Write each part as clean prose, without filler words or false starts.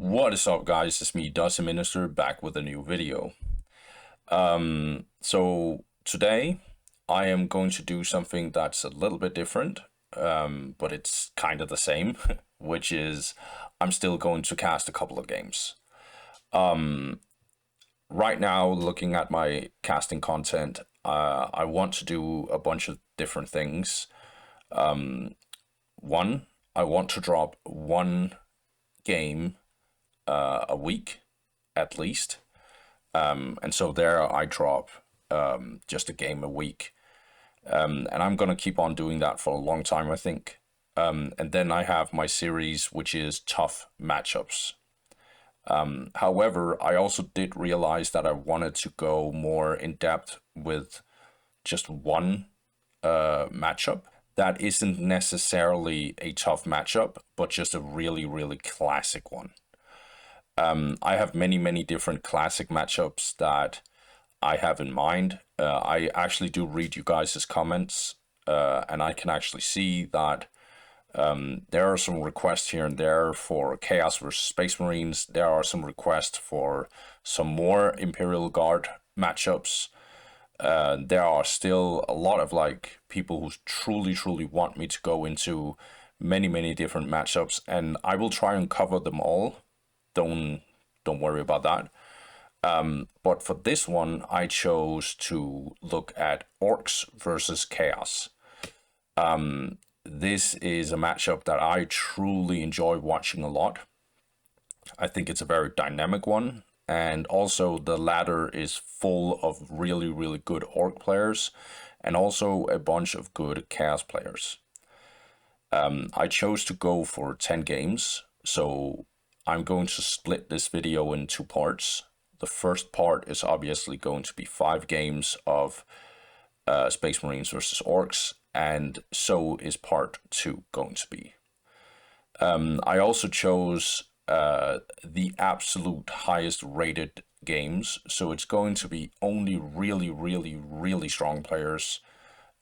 What is up, guys? It's me, Dusty Minister, back with a new video. So today I am going to do something that's a little bit different, but it's kind of the same, which is I'm still going to cast a couple of games. Right now, looking at my casting content, I want to do a bunch of different things. One, I want to drop one game a week at least, and so there I drop just a game a week, and I'm gonna keep on doing that for a long time, I think. And then I have my series, which is tough matchups. However, I also did realize that I wanted to go more in depth with just one matchup that isn't necessarily a tough matchup, but just a really, really classic one. I have many different classic matchups that I have in mind. I actually do read you guys' comments, and I can actually see that there are some requests here and there for Chaos versus Space Marines. There are some requests for some more Imperial Guard matchups. There are still a lot of people who truly want me to go into many different matchups, and I will try and cover them all. Don't worry about that. But for this one, I chose to look at Orks versus Chaos. This is a matchup that I truly enjoy watching a lot. I think it's a very dynamic one, and also the ladder is full of really good Ork players, and also a bunch of good Chaos players. I chose to go for 10 games, so I'm going to split this video in two parts. The first part is obviously going to be 5 games of Space Marines versus Orks, and so is part 2 going to be. I also chose the absolute highest rated games, so it's going to be only really strong players.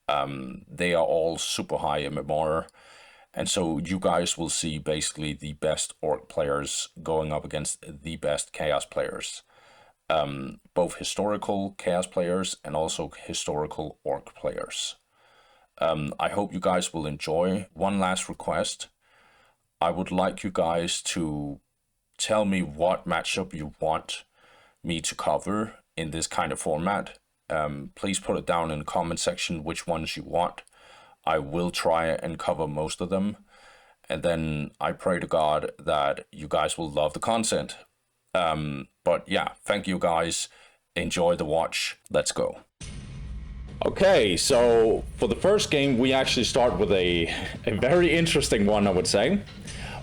They are all super high MMR. And so you guys will see basically the best Ork players going up against the best Chaos players. Both historical Chaos players and also historical Ork players. I hope you guys will enjoy. One last request. I would like you guys to tell me what matchup you want me to cover in this kind of format. Please put it down in the comment section which ones you want. I will try and cover most of them, and then I pray to God that you guys will love the content. But yeah, thank you guys. Enjoy the watch. Let's go. Okay, so for the first game, we actually start with a very interesting one, I would say.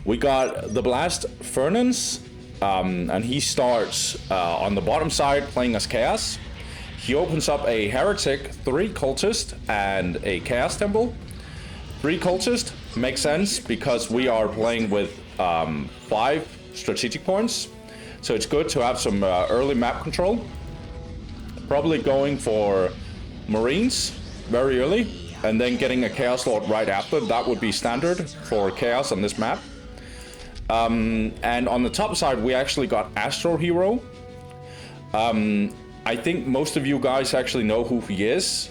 We got the Blast Fernance, and he starts on the bottom side playing as Chaos. He opens up a Heretic, 3 Cultist, and a Chaos Temple. 3 Cultist makes sense because we are playing with 5 strategic points. So it's good to have some early map control. Probably going for Marines very early, and then getting a Chaos Lord right after. That would be standard for Chaos on this map. And on the top side, we actually got Astro Hero. I think most of you guys actually know who he is.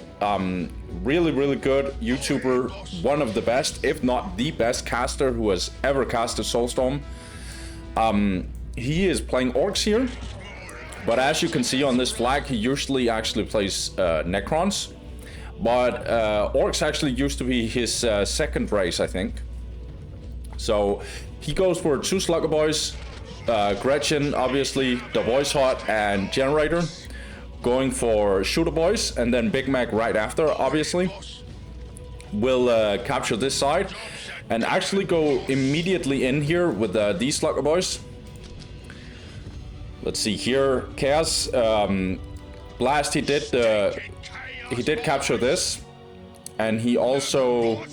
Really good YouTuber, one of the best, if not the best caster who has ever casted Soulstorm. He is playing Orks here, but as you can see on this flag, he usually actually plays Necrons. But Orks actually used to be his second race, I think. So he goes for 2 Slugger Boys, Gretchen, obviously, the Voice Hot, and Generator. Going for Shooter Boys, and then Big Mac right after, obviously. We'll capture this side and actually go immediately in here with these Slugger Boys. Let's see here. Chaos Blast, he did capture this, and he's also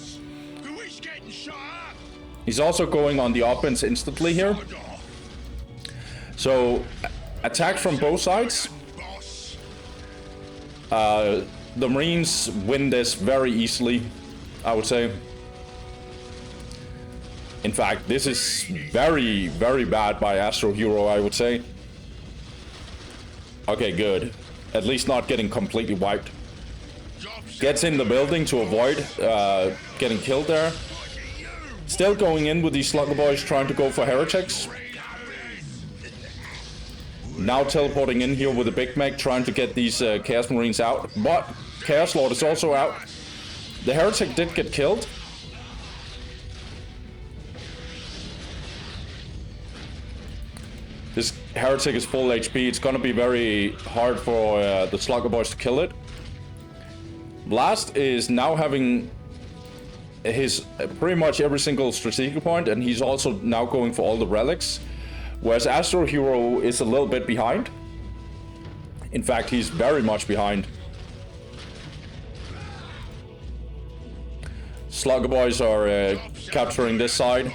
going on the offense instantly here. So attack from both sides. The Marines win this very easily, I would say. In fact, this is very, very bad by Astro Hero, I would say. Okay, good. At least not getting completely wiped. Gets in the building to avoid getting killed there. Still going in with these Slugger Boys trying to go for Heretics. Now teleporting in here with a Big Mech trying to get these Chaos Marines out. But Chaos Lord is also out. The Heretic did get killed. This Heretic is full HP. It's gonna be very hard for the Slugger Boys to kill it. Blast is now having his pretty much every single strategic point, and he's also now going for all the relics. Whereas Astro Hero is a little bit behind. In fact, he's very much behind. Slugger Boys are capturing this side.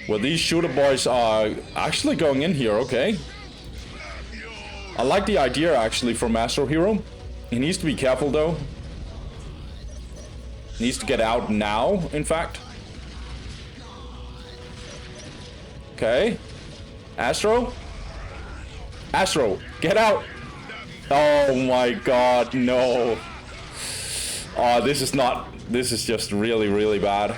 Well, these Shooter Boys are actually going in here, okay. I like the idea, actually, from Astro Hero. He needs to be careful, though. Needs to get out now, in fact. Okay. Astro? Astro, get out! Oh my god, no. Oh, this is just really, really bad.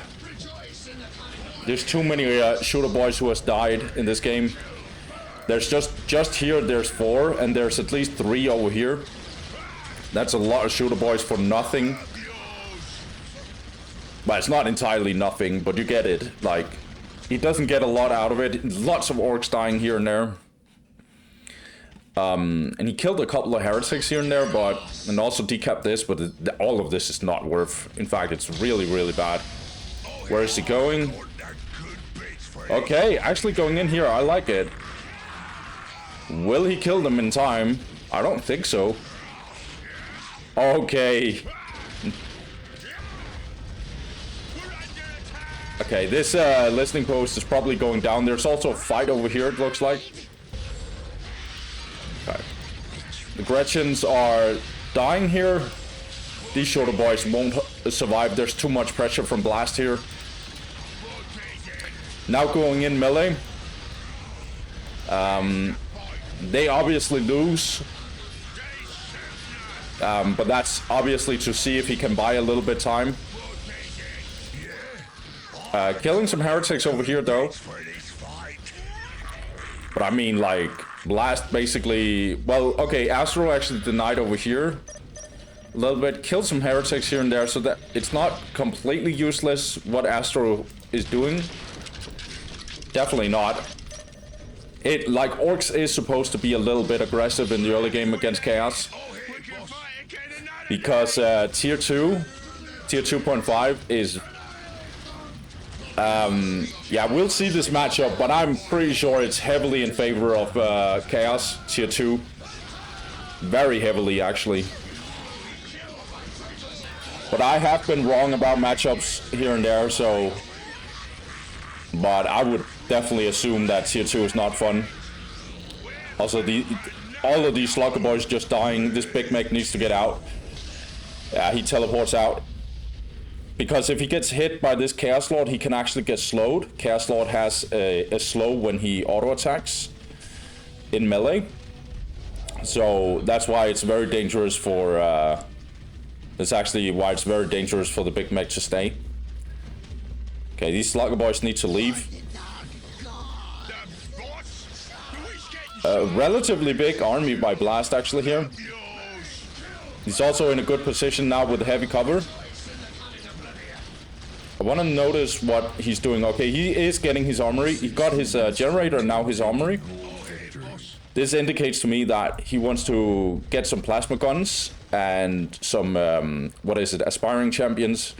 There's too many Shooter Boys who has died in this game. There's just here, there's 4, and there's at least 3 over here. That's a lot of Shooter Boys for nothing. But it's not entirely nothing, but you get it. Like, he doesn't get a lot out of it. Lots of Orks dying here and there. And he killed a couple of Heretics here and there, and also decapped this, but all of this is not worth. In fact, it's really, really bad. Where is he going? Okay, actually going in here, I like it. Will he kill them in time? I don't think so. Okay. Okay, this listening post is probably going down. There's also a fight over here, it looks like. Okay. The Gretchens are dying here. These Shooter Boys won't survive. There's too much pressure from Blast here. Now going in melee. They obviously lose. But that's obviously to see if he can buy a little bit time. Killing some Heretics over here though. But I mean, like, Blast basically... Well, okay, Astro actually denied over here a little bit. Killed some Heretics here and there, so that it's not completely useless what Astro is doing. Definitely not. Like, Orks is supposed to be a little bit aggressive in the early game against Chaos. Because tier 2, tier 2.5 is... yeah, we'll see this matchup, but I'm pretty sure it's heavily in favor of Chaos, tier 2. Very heavily, actually. But I have been wrong about matchups here and there, so... But I would definitely assume that tier 2 is not fun. Also, all of these Slugger Boys just dying. This Big Mech needs to get out. Yeah, he teleports out. Because if he gets hit by this Chaos Lord, he can actually get slowed. Chaos Lord has a slow when he auto-attacks in melee. So that's why it's very dangerous for... that's actually why it's very dangerous for the Big Mech to stay. Okay, these Slugger Boys need to leave. A relatively big army by Blast actually here. He's also in a good position now with heavy cover. I want to notice what he's doing. Okay, he is getting his armory. He got his generator and now his armory. This indicates to me that he wants to get some plasma guns and some, what is it, aspiring champions.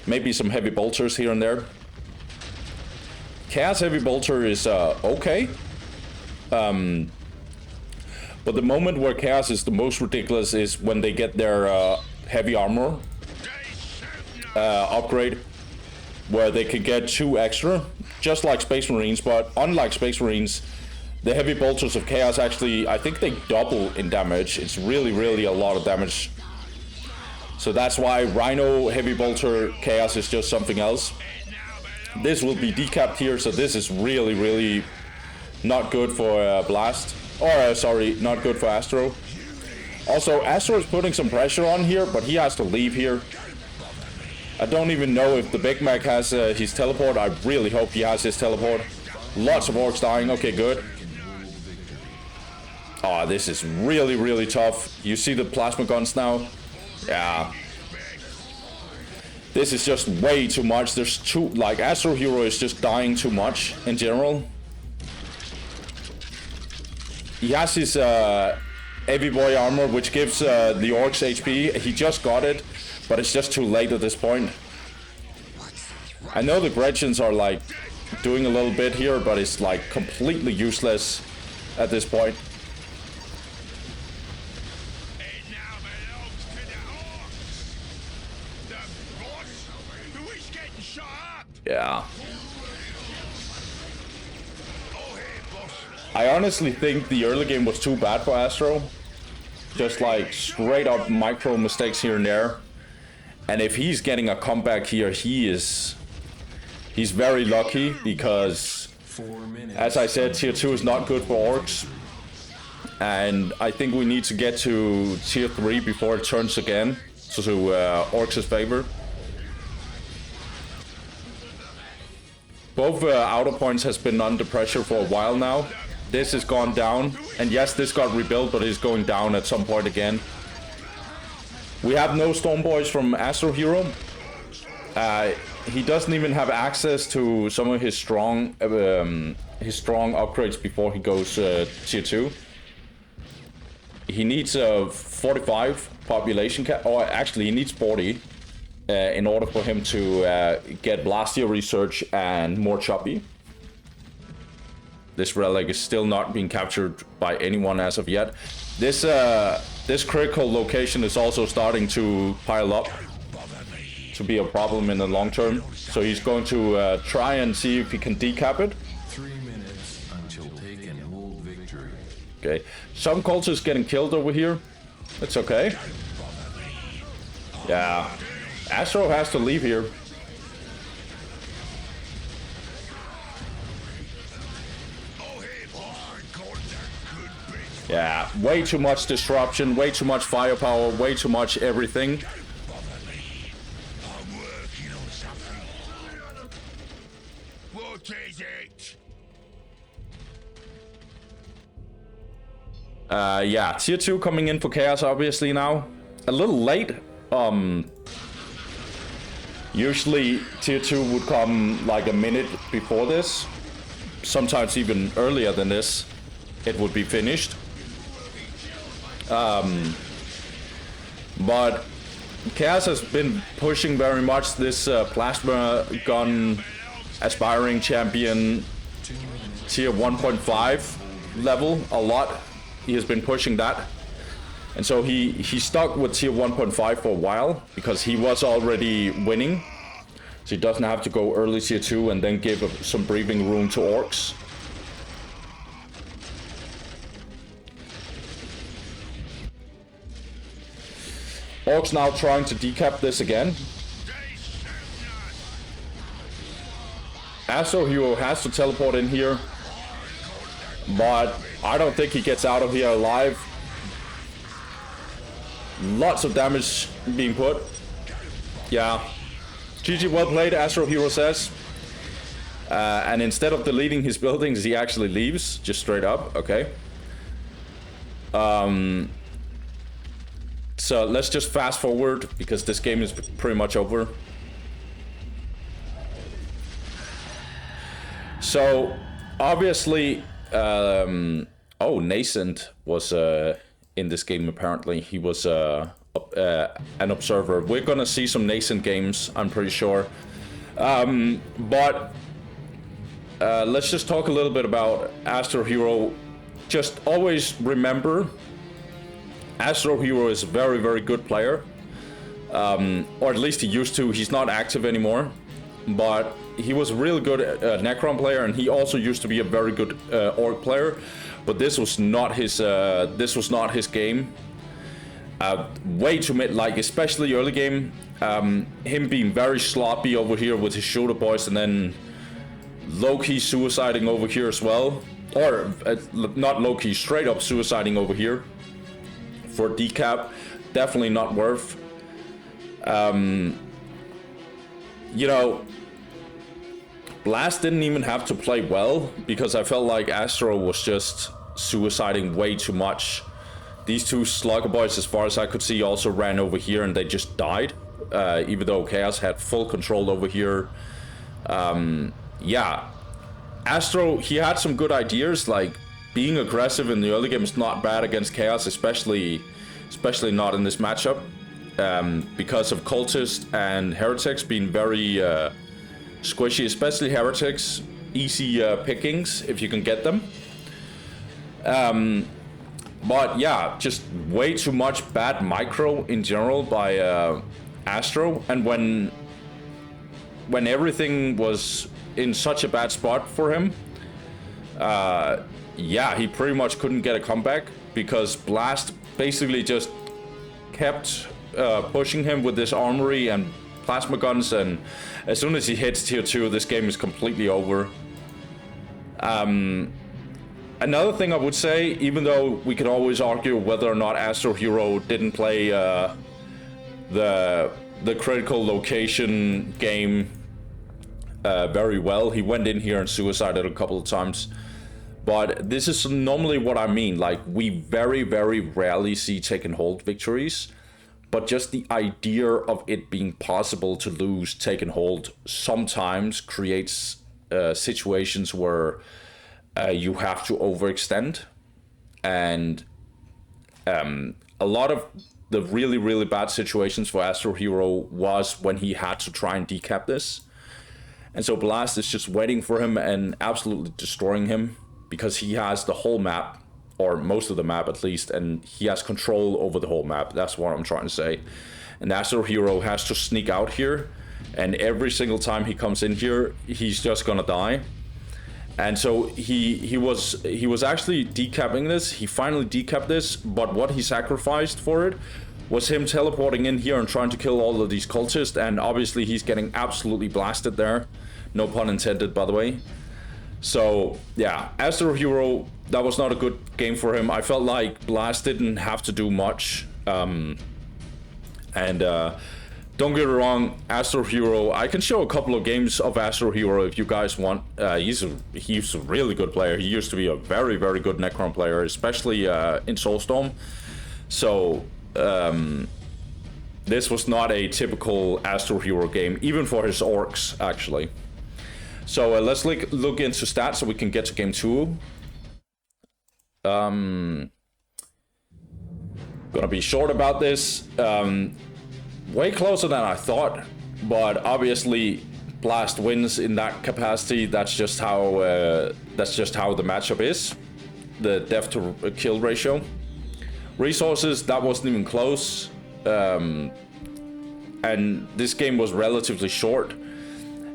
Maybe some heavy bolters here and there. Chaos heavy bolter is okay. But the moment where Chaos is the most ridiculous is when they get their heavy armor upgrade. Where they can get 2 extra, just like Space Marines, but unlike Space Marines, the heavy bolters of Chaos actually, I think they double in damage. It's really, really a lot of damage. So that's why Rhino heavy bolter Chaos is just something else. This will be decapped here, so this is really, really not good for Blast. Or, sorry, not good for Astro. Also, Astro is putting some pressure on here, but he has to leave here. I don't even know if the Big Mac has his teleport. I really hope he has his teleport. Lots of Orks dying. Okay, good. Oh, this is really, really tough. You see the plasma guns now? Yeah. This is just way too much. There's too... Like, Astro Hero is just dying too much in general. He has his Heavy Boy armor, which gives the Orks HP. He just got it, but it's just too late at this point. I know the Gretchens are, like, doing a little bit here, but it's, like, completely useless at this point. Yeah. I honestly think the early game was too bad for Astro. Just like straight up micro mistakes here and there. And if he's getting a comeback here, he's very lucky because, as I said, tier 2 is not good for Orks. And I think we need to get to tier 3 before it turns again to Orks' favor. Both outer points has been under pressure for a while now. This has gone down, and yes, this got rebuilt, but it's going down at some point again. We have no Storm Boys from Astro Hero. He doesn't even have access to some of his strong upgrades before he goes tier 2. He needs 45 population cap, or actually he needs 40. In order for him to get Blastia research and more choppy. This relic is still not being captured by anyone as of yet. This critical location is also starting to pile up to be a problem in the long term. So he's going to try and see if he can decap it. 3 minutes until take and hold victory. Okay, some cultists getting killed over here. It's okay. Yeah. Astro has to leave here. Yeah, way too much disruption, way too much firepower, way too much everything. What is it? Yeah, tier 2 coming in for Chaos obviously now. A little late. Usually tier 2 would come like a minute before this. Sometimes even earlier than this. It would be finished. But Chaos has been pushing very much this plasma gun aspiring champion tier 1.5 level a lot. He has been pushing that. And so he stuck with tier 1.5 for a while because he was already winning. So he doesn't have to go early tier 2 and then give some breathing room to Orks. Orks now trying to decap this again. Astro Hero has to teleport in here. But I don't think he gets out of here alive. Lots of damage being put. Yeah. GG, well played, Astro Hero says. And instead of deleting his buildings, he actually leaves. Just straight up. Okay. So let's just fast forward because this game is pretty much over. So obviously, oh, Nascent was in this game apparently. He was an observer. We're gonna see some Nascent games, I'm pretty sure. But let's just talk a little bit about Astro Hero. Just always remember, Astro Hero is a very, very good player. Or at least he used to. He's not active anymore. But he was a really good Necron player, and he also used to be a very good Orc player. But this was not his game. Way too mid, like especially early game. Him being very sloppy over here with his shooter boys, and then low-key suiciding over here as well. Or not low-key, straight up suiciding over here. For decap, definitely not worth. You know, Blast didn't even have to play well, because I felt like Astro was just suiciding way too much. These two Slugger boys, as far as I could see, also ran over here and they just died. Even though Chaos had full control over here. Yeah. Astro, he had some good ideas, like being aggressive in the early game is not bad against Chaos, especially not in this matchup. Because of Cultists and Heretics being very squishy, especially Heretics. Easy pickings if you can get them. But yeah, just way too much bad micro in general by Astro. And when everything was in such a bad spot for him, yeah, he pretty much couldn't get a comeback, because Blast basically just kept pushing him with this armory and plasma guns, and as soon as he hits tier 2, this game is completely over. Another thing I would say, even though we could always argue whether or not Astro Hero didn't play the critical location game very well. He went in here and suicided a couple of times. But this is normally what I mean. Like, we very, very rarely see take and hold victories. But just the idea of it being possible to lose take and hold sometimes creates situations where you have to overextend. And a lot of the really, really bad situations for Astro Hero was when he had to try and decap this. And so Blast is just waiting for him and absolutely destroying him, because he has the whole map, or most of the map at least, and he has control over the whole map. That's what I'm trying to say. And Astro Hero has to sneak out here, and every single time he comes in here, he's just gonna die. And so he was actually decapping this. He finally decapped this, but what he sacrificed for it was him teleporting in here and trying to kill all of these cultists, and obviously he's getting absolutely blasted there. No pun intended, by the way. So yeah, Astro Hero, that was not a good game for him. I felt like Blast didn't have to do much. Don't get me wrong, Astro Hero, I can show a couple of games of Astro Hero if you guys want. He's a really good player. He used to be a very, very good Necron player, especially in Soulstorm. So this was not a typical Astro Hero game, even for his Orks, actually. So let's look into stats so we can get to game 2. Gonna be short about this. Way closer than I thought, but obviously Blast wins in that capacity. That's just how the matchup is. The death to kill ratio. Resources, that wasn't even close. And this game was relatively short.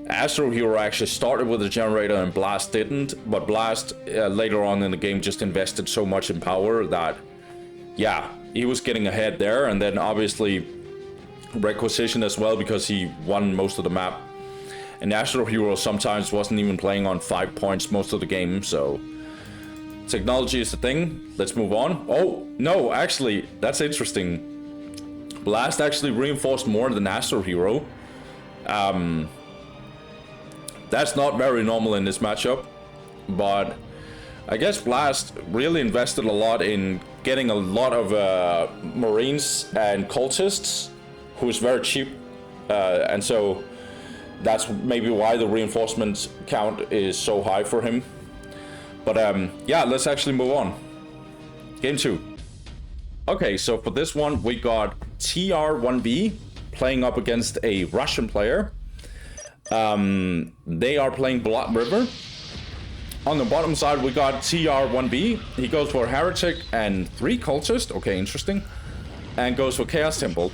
Astro Hero actually started with a generator and Blast didn't, but Blast later on in the game just invested so much in power that, yeah, he was getting ahead there. And then obviously Requisition as well, because he won most of the map. And Astro Hero sometimes wasn't even playing on 5 points most of the game, so technology is the thing. Let's move on. Oh, no, actually, that's interesting. Blast actually reinforced more than Astro Hero. That's not very normal in this matchup, but I guess Blast really invested a lot in getting a lot of Marines and Cultists, who's very cheap, and so that's maybe why the reinforcement count is so high for him. But yeah, let's actually move on. Game 2. Okay, so for this one, we got TR1B playing up against a Russian player. They are playing Blood River. On the bottom side, we got TR1B. He goes for Heretic and 3 Cultist. Okay, interesting. And goes for Chaos Temple.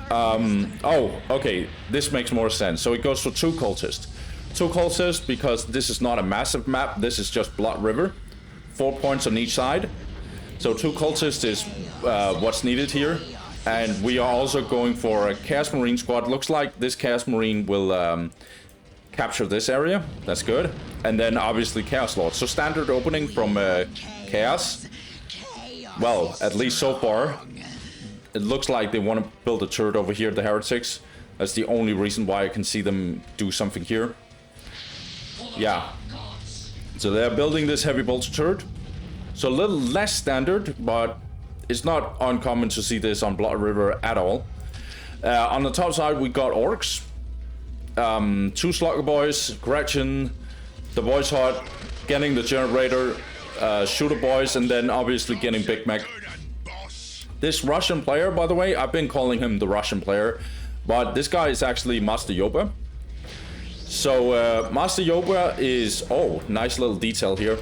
Oh, okay, this makes more sense. So he goes for 2 Cultists. 2 Cultists because this is not a massive map. This is just Blood River. 4 points on each side. So 2 Cultists is what's needed here. And we are also going for a Chaos Marine squad. Looks like this Chaos Marine will capture this area. That's good. And then obviously Chaos Lord. So standard opening from Chaos. Well, at least so far. It looks like they want to build a turret over here, the Heretics. That's the only reason why I can see them do something here. Yeah. So they're building this heavy bolter turret. So a little less standard, but it's not uncommon to see this on Blood River at all. On the top side, we got Orks. 2 Slugger Boys, Gretchen, the Boys Hut, getting the Generator, Shooter Boys, and then obviously getting Big Mac. This Russian player, by the way, I've been calling him the Russian player, but this guy is actually Master Yoba. So Master Yoba is... Oh, nice little detail here.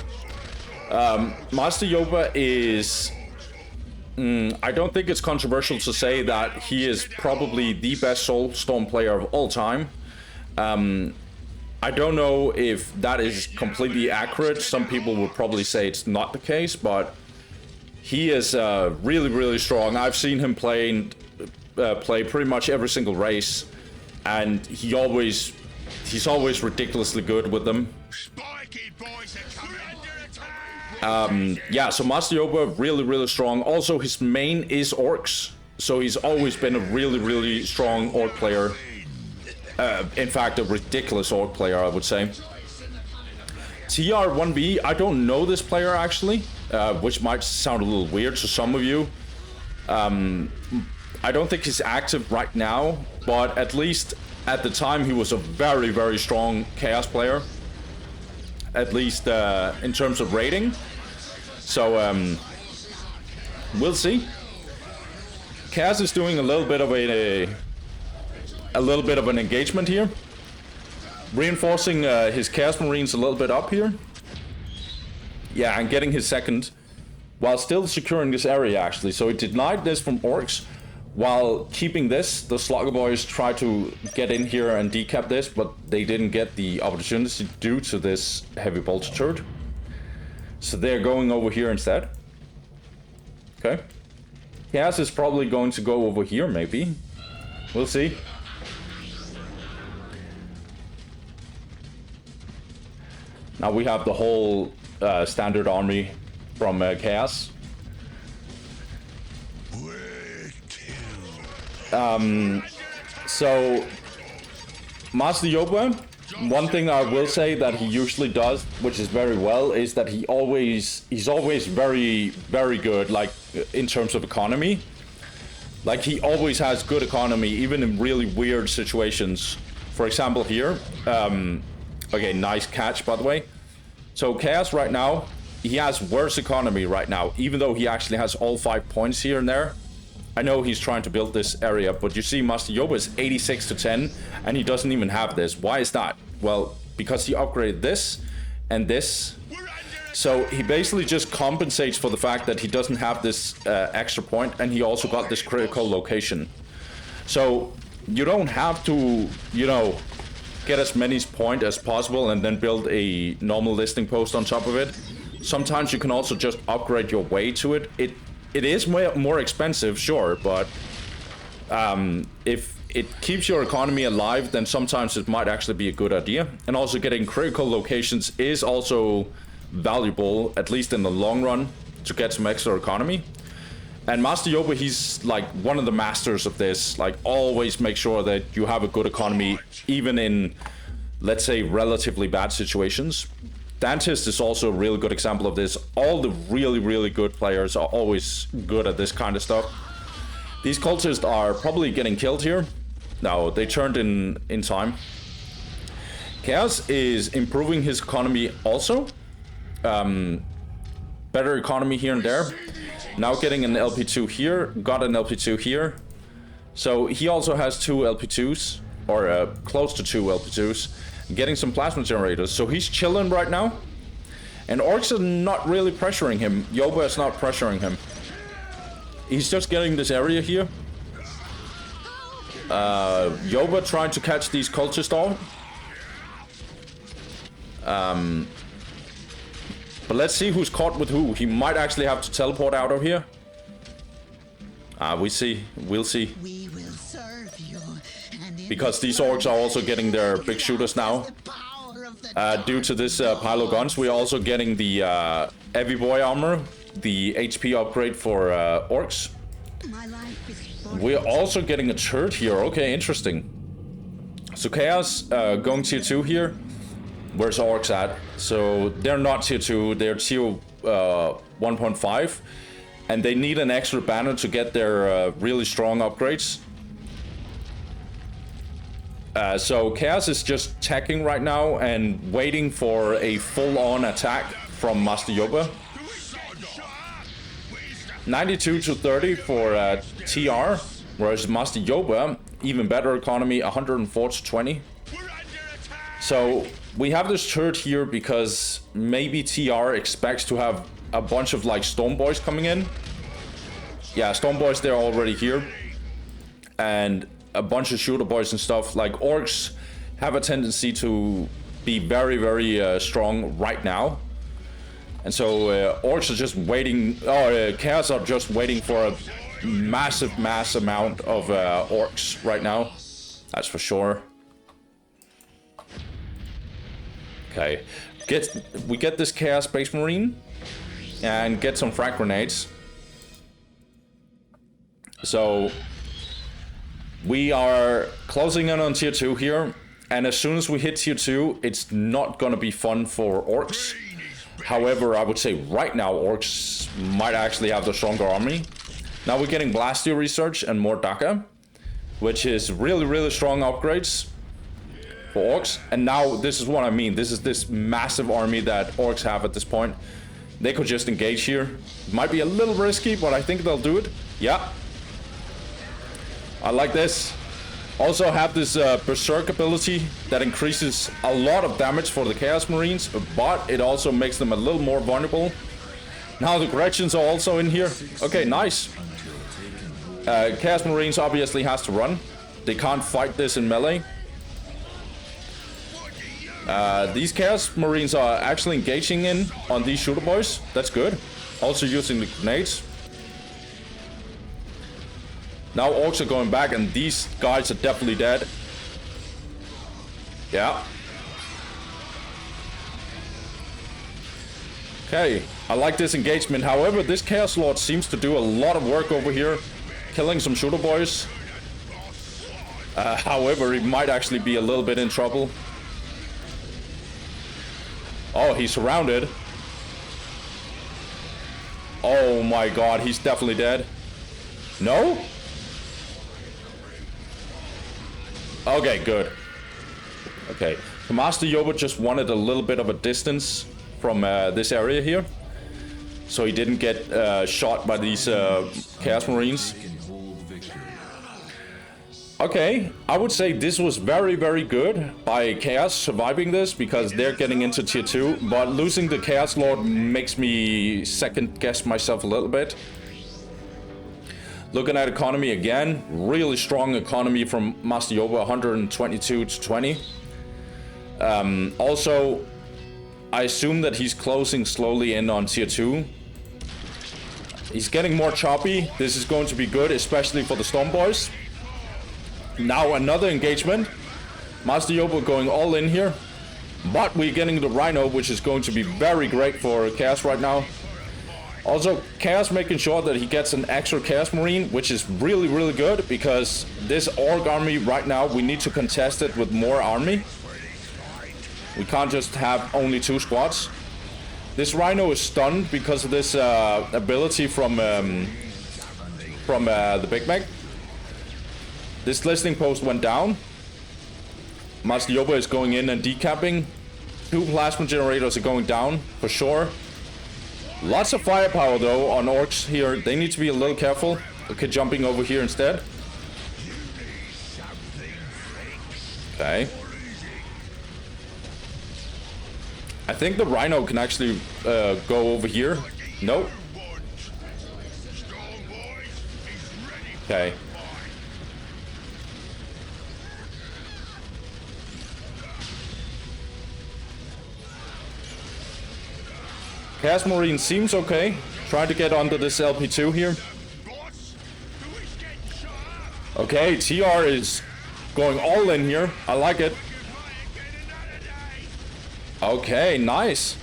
Master Yoba is... I don't think it's controversial to say that he is probably the best Soulstorm player of all time. I don't know if that is completely accurate. Some people would probably say it's not the case, but he is really, really strong. I've seen him play pretty much every single race, and he's always ridiculously good with them. Yeah, so Master Yoba, really, really strong. Also, his main is Orks, so he's always been a really, really strong Orc player. In fact, a ridiculous Orc player, I would say. TR1B, I don't know this player actually, which might sound a little weird to some of you. I don't think he's active right now, but at least at the time he was a very, very strong Chaos player. At least in terms of rating. So we'll see. Chaos is doing a little bit of an engagement here, reinforcing his Chaos Marines a little bit up here. Yeah, and getting his second, while still securing this area actually. So he denied this from Orks, while keeping this. The Slugger Boys tried to get in here and decap this, but they didn't get the opportunity due to this heavy bolter turret. So they're going over here instead. Okay. Chaos is probably going to go over here, maybe. We'll see. Now we have the whole standard army from Chaos. So Master Yoba, one thing I will say that he usually does, which is very well, is that he's always very, very good, like in terms of economy. Like he always has good economy, even in really weird situations. For example, here, okay, nice catch by the way. So Chaos right now, he has worse economy right now, even though he actually has all 5 points here and there. I know he's trying to build this area, but you see Master Yoba is 86 to 10, and he doesn't even have this. Why is that? Well, because he upgraded this and this. So he basically just compensates for the fact that he doesn't have this extra point, and he also got this critical location. So you don't have to, you know, get as many points as possible and then build a normal listing post on top of it. Sometimes you can also just upgrade your way to it. It is more expensive, sure, but if it keeps your economy alive, then sometimes it might actually be a good idea. And also getting critical locations is also valuable, at least in the long run, to get some extra economy. And Master Yoba, he's like one of the masters of this. Like, always make sure that you have a good economy, even in, let's say, relatively bad situations. Dantist is also a really good example of this. All the really, really good players are always good at this kind of stuff. These cultists are probably getting killed here. No, they turned in time. Chaos is improving his economy also. Better economy here and there. Now getting an LP2 here. Got an LP2 here. So he also has 2 LP2s. Or close to 2 LP2s. Getting some plasma generators. So he's chilling right now. And Orks are not really pressuring him. Yoba is not pressuring him. He's just getting this area here. Yoba trying to catch these cultists all. But let's see who's caught with who. He might actually have to teleport out of here. We'll see. We will serve you, and because these orcs are also getting their big shooters now. Due to this pile of guns, we're also getting the heavy boy armor, the HP upgrade for orcs. We're also getting a turret here. Okay, interesting. So Chaos going tier 2 here. Where's orcs at? So they're not tier 2, they're tier 1.5. And they need an extra banner to get their really strong upgrades. So Chaos is just attacking right now and waiting for a full-on attack from Master Yoba. 92 to 30 for TR, whereas Master Yoba, even better economy, 104 to 20. So we have this turret here because maybe TR expects to have a bunch of like Storm Boys coming in. Yeah, Storm Boys, they're already here. And a bunch of shooter boys and stuff. Like orcs have a tendency to be very, very strong right now. And so orcs are just waiting, Chaos are just waiting for a massive amount of orcs right now. That's for sure. Okay, we get this Chaos Space Marine and get some frag grenades. So we are closing in on tier 2 here, and as soon as we hit tier 2, it's not gonna be fun for orcs. However, I would say right now orcs might actually have the stronger army. Now we're getting Blastia Research and more Daka, which is really, really strong upgrades for orcs. And now this is what I mean. This is this massive army that orcs have at this point. They could just engage here. Might be a little risky, but I think they'll do it. Yeah. I like this. Also have this Berserk ability that increases a lot of damage for the Chaos Marines, but it also makes them a little more vulnerable. Now the Gretchens are also in here. Okay, nice. Chaos Marines obviously has to run. They can't fight this in melee. These Chaos Marines are actually engaging in on these shooter boys. That's good. Also using the grenades. Now orcs are going back and these guys are definitely dead. Yeah. Okay, I like this engagement. However, this Chaos Lord seems to do a lot of work over here, killing some shooter boys. However, he might actually be a little bit in trouble. Oh, he's surrounded. Oh my god, he's definitely dead. No? Okay, good. Okay, so Master Yoba just wanted a little bit of a distance from this area here, so he didn't get shot by these Chaos Marines. Okay, I would say this was very, very good by Chaos surviving this because they're getting into tier 2, but losing the Chaos Lord makes me second guess myself a little bit. Looking at economy again, really strong economy from Master Yoba, 122 to 20. Also, I assume that he's closing slowly in on tier 2. He's getting more choppy. This is going to be good, especially for the Storm Boys. Now another engagement. Master Yoba going all in here. But we're getting the Rhino, which is going to be very great for Chaos right now. Also, Chaos making sure that he gets an extra Chaos Marine, which is really, really good, because this Orc army right now, we need to contest it with more army. We can't just have only 2 squads. This Rhino is stunned because of this ability from the Big Mac. This listening post went down. Master Yoba is going in and decapping. 2 plasma generators are going down, for sure. Lots of firepower though on orcs here. They need to be a little careful. Okay, jumping over here instead. Okay. I think the Rhino can actually go over here. Nope. Okay. Chaos Marine seems okay. Trying to get onto this LP2 here. Okay, TR is going all in here. I like it. Okay, nice.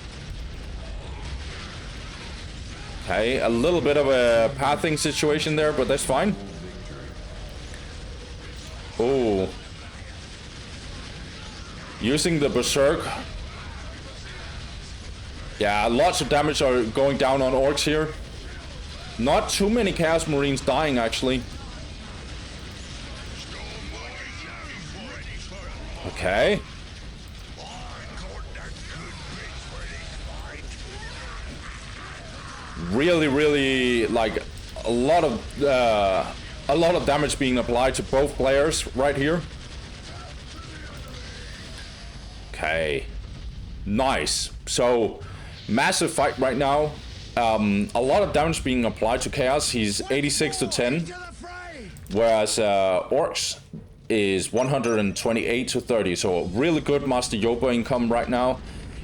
Okay, a little bit of a pathing situation there, but that's fine. Oh. Using the Berserk. Yeah, lots of damage are going down on Orks here. Not too many Chaos Marines dying, actually. Okay. Really, like a lot of damage being applied to both players right here. Okay, nice. So massive fight right now. A lot of damage being applied to Chaos. He's 86 to 10, whereas Orks is 128 to 30. So really good Master Yoba income right now.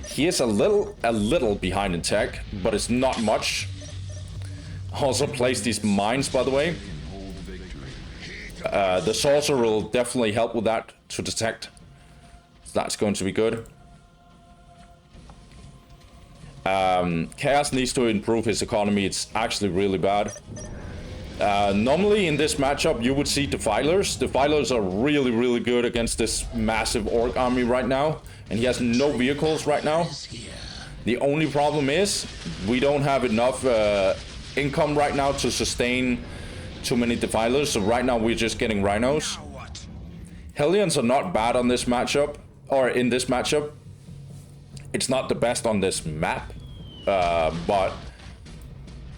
He is a little behind in tech, but it's not much. Also placed these mines, by the way. The Sorcerer will definitely help with that to detect. So that's going to be good. Chaos needs to improve his economy. It's actually really bad. Normally in this matchup you would see Defilers. Defilers are really good against this massive Orc army right now. And he has no vehicles right now. The only problem is we don't have enough income right now to sustain too many Defilers. So right now we're just getting Rhinos. Hellions are not bad on this matchup, or in this matchup. It's not the best on this map, but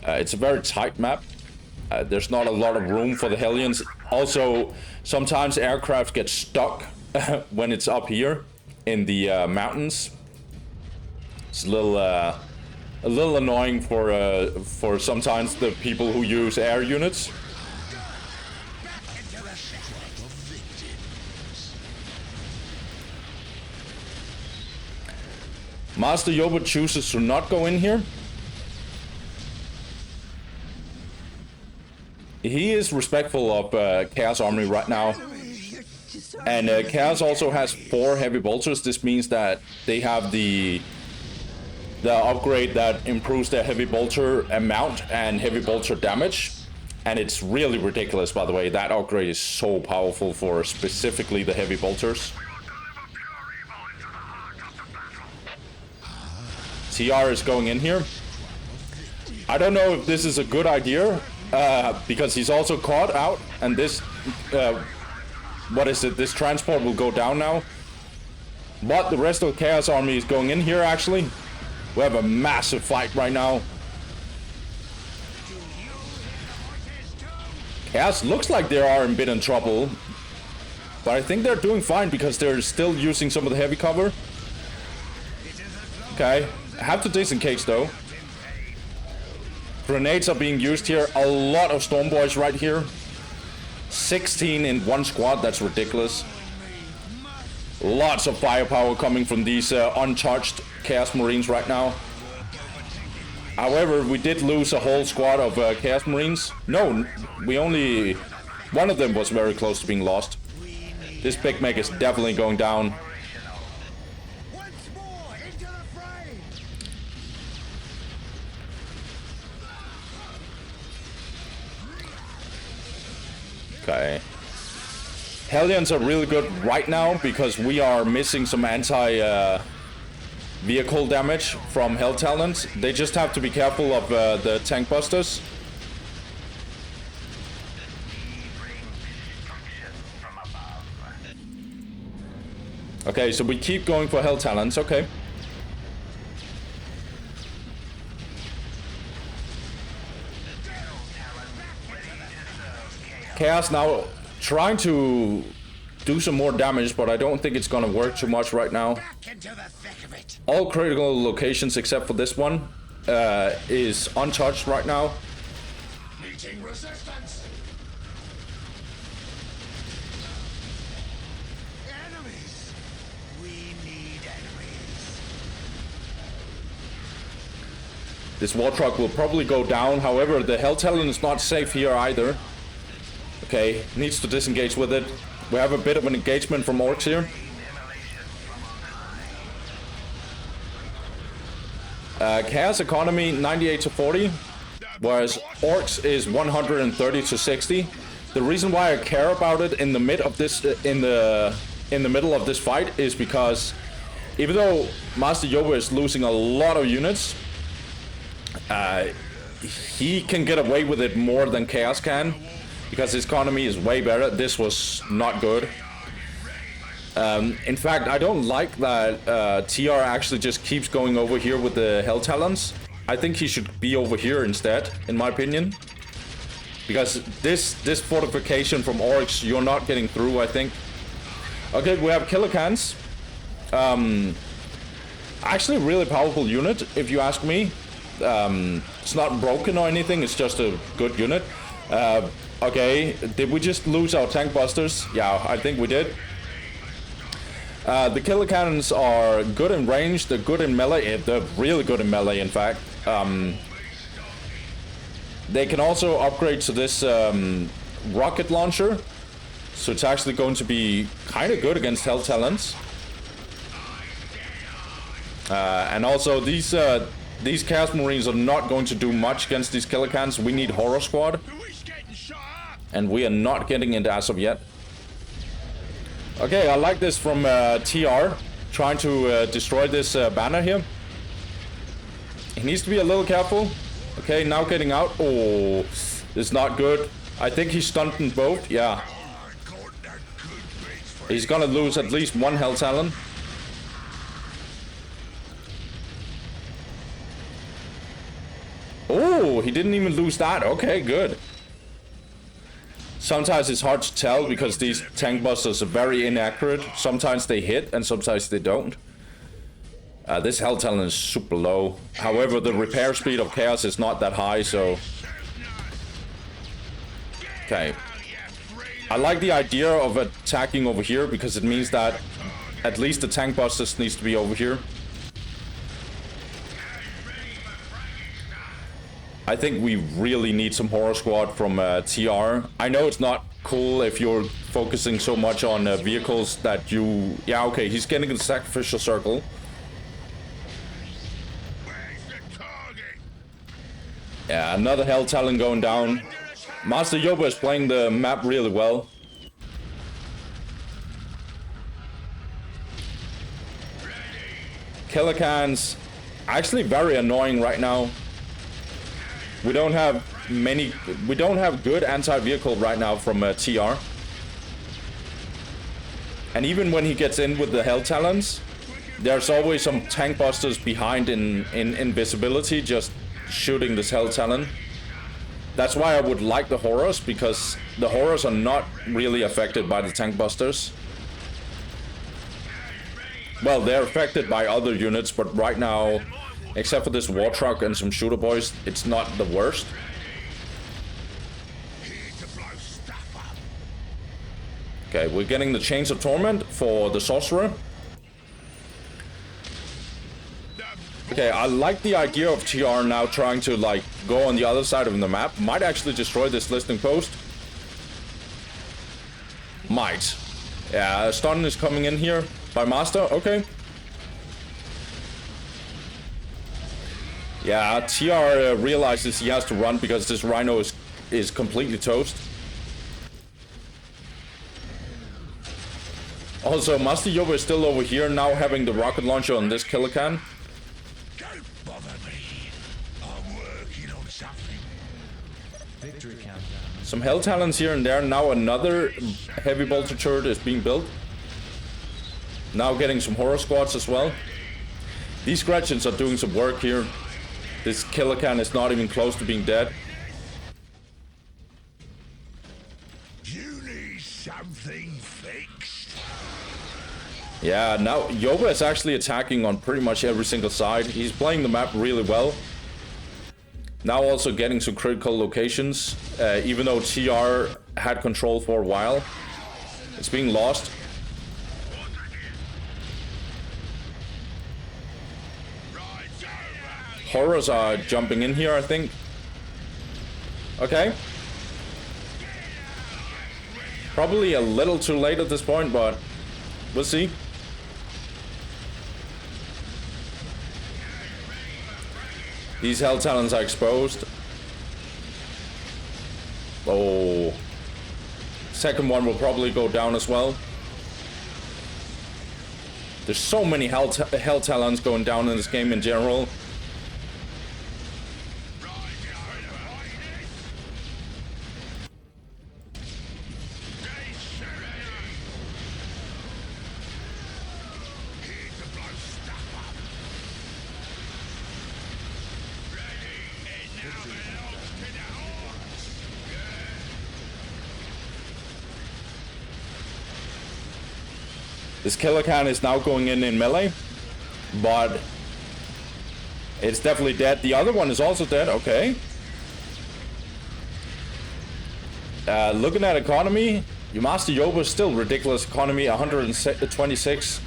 it's a very tight map. There's not a lot of room for the Hellions. Also, sometimes aircraft get stuck when it's up here in the mountains. It's a little annoying for sometimes the people who use air units. Master Yoba chooses to not go in here. He is respectful of Chaos Army right now. And Chaos also has 4 heavy bolters. This means that they have the upgrade that improves their heavy bolter amount and heavy bolter damage. And it's really ridiculous, by the way. That upgrade is so powerful for specifically the heavy bolters. TR is going in here. I don't know if this is a good idea, because he's also caught out, and this, what is it? This transport will go down now. But the rest of the Chaos Army is going in here, actually. We have a massive fight right now. Chaos looks like they are a bit in trouble, but I think they're doing fine because they're still using some of the heavy cover. Okay. Have to disengage though. Grenades are being used here. A lot of Storm Boys right here. 16 in one squad. That's ridiculous. Lots of firepower coming from these uncharged Chaos Marines right now. However, we did lose a whole squad of Chaos Marines. No, we only... one of them was very close to being lost. This Big Mech is definitely going down. Okay. Hellions are really good right now because we are missing some anti-vehicle damage from Hell Talons. They just have to be careful of the tank busters. Okay, so we keep going for Hell Talons, okay. Chaos now trying to do some more damage, but I don't think it's gonna work too much right now. All critical locations except for this one is untouched right now. Meeting resistance. Enemies. We need enemies. This war truck will probably go down. However, the Hell Talon is not safe here either. Okay, needs to disengage with it. We have a bit of an engagement from Orks here. Chaos economy 98 to 40, whereas Orks is 130 to 60. The reason why I care about it in the mid of this in the middle of this fight is because even though Master Yoba is losing a lot of units, he can get away with it more than Chaos can because his economy is way better. This was not good. In fact, I don't like that TR actually just keeps going over here with the Hell Talons. I think he should be over here instead, in my opinion. Because this fortification from Orks, you're not getting through, I think. Okay, we have Killicans. Actually a really powerful unit, if you ask me. It's not broken or anything, it's just a good unit. Okay, did we just lose our tank busters? Yeah, I think we did. The killer cannons are good in range, they're good in melee, they're really good in melee in fact. They can also upgrade to this rocket launcher, so it's actually going to be kind of good against Hell Talons. And also these Chaos Marines are not going to do much against these killer cannons. We need Horror Squad, and we are not getting it as of yet. Okay, I like this from TR, trying to destroy this banner here. He needs to be a little careful. Okay, now getting out. Oh, it's not good. I think he's stunned in both. Yeah. He's gonna lose at least one Hell Talon. Oh, he didn't even lose that. Okay, good. Sometimes it's hard to tell because these tank busters are very inaccurate. Sometimes they hit and sometimes they don't. This Hell Talon is super low. However, the repair speed of Chaos is not that high, so... Okay. I like the idea of attacking over here because it means that at least the tank busters needs to be over here. I think we really need some Horror Squad from TR. I know it's not cool if you're focusing so much on vehicles that you... Yeah, okay, he's getting the Sacrificial Circle. Yeah, another Hell Talon going down. Master Yoba is playing the map really well. Killer cans actually very annoying right now. We don't have good anti-vehicle right now from TR. And even when he gets in with the Hell Talons, there's always some tank busters behind in invisibility just shooting this Hell Talon. That's why I would like the Horrors, because the Horrors are not really affected by the tank busters. Well, they're affected by other units, but right now, except for this War Truck and some Shooter Boys, it's not the worst. Okay, we're getting the Chains of Torment for the Sorcerer. Okay, I like the idea of TR now trying to, like, go on the other side of the map. Might actually destroy this listening post. Might. Yeah, stun is coming in here by Master. Okay. Yeah, TR realizes he has to run because this Rhino is completely toast. Also, Master Yoba is still over here now having the rocket launcher on this Killer Can. Don't bother me. I'm working on something. Victory countdown. Some Hell Talons here and there. Now another heavy bolter turret is being built. Now getting some Horror Squads as well. These Gretchens are doing some work here. This Killer Can is not even close to being dead. You need something fixed. Yeah, now Yoba is actually attacking on pretty much every single side. He's playing the map really well. Now also getting some critical locations. Even though TR had control for a while, it's being lost. Horrors are jumping in here, I think. Okay. Probably a little too late at this point, but we'll see. These Hell Talons are exposed. Oh. Second one will probably go down as well. There's so many Hell Talons going down in this game in general. This Killer Can is now going in melee, but it's definitely dead. The other one is also dead, okay. Looking at economy, your Master Yoba is still ridiculous economy, 126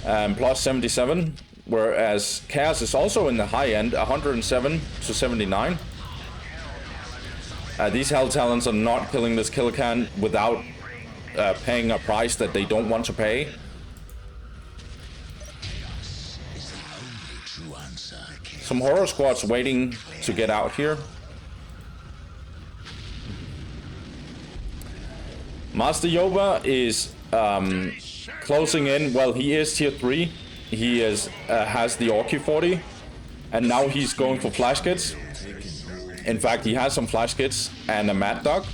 plus 77, whereas Chaos is also in the high end, 107 to 79. These Hell Talons are not killing this Killer Can without paying a price that they don't want to pay. Some horror squads waiting to get out here. Master Yoba is closing in. Well, he is tier 3. He is has the Orky 40, and now he's going for flash kits. In fact, he has some flash kits and a Mad Dog.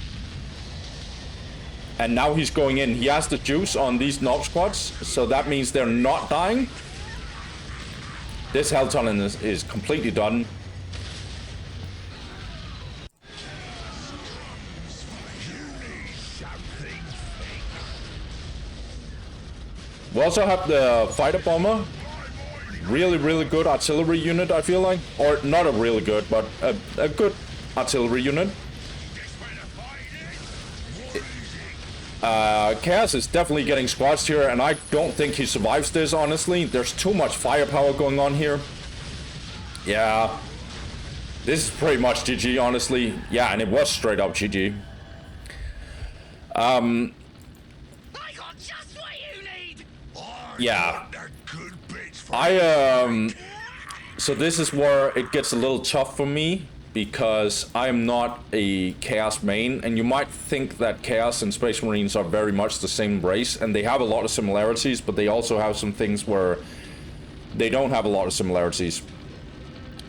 And now he's going in. He has the juice on these Nob squads, so that means they're not dying. This Hell Talon is completely done. We also have the Fighter Bomber. Really, really good artillery unit, I feel like. Or not a really good, but a good artillery unit. Chaos is definitely getting squashed here, and I don't think he survives this, honestly. There's too much firepower going on here. Yeah. This is pretty much GG, honestly. Yeah, and it was straight up GG. I got just what you need. Yeah. So this is where it gets a little tough for me, because I am not a Chaos main, and you might think that Chaos and Space Marines are very much the same race, and they have a lot of similarities, but they also have some things where they don't have a lot of similarities.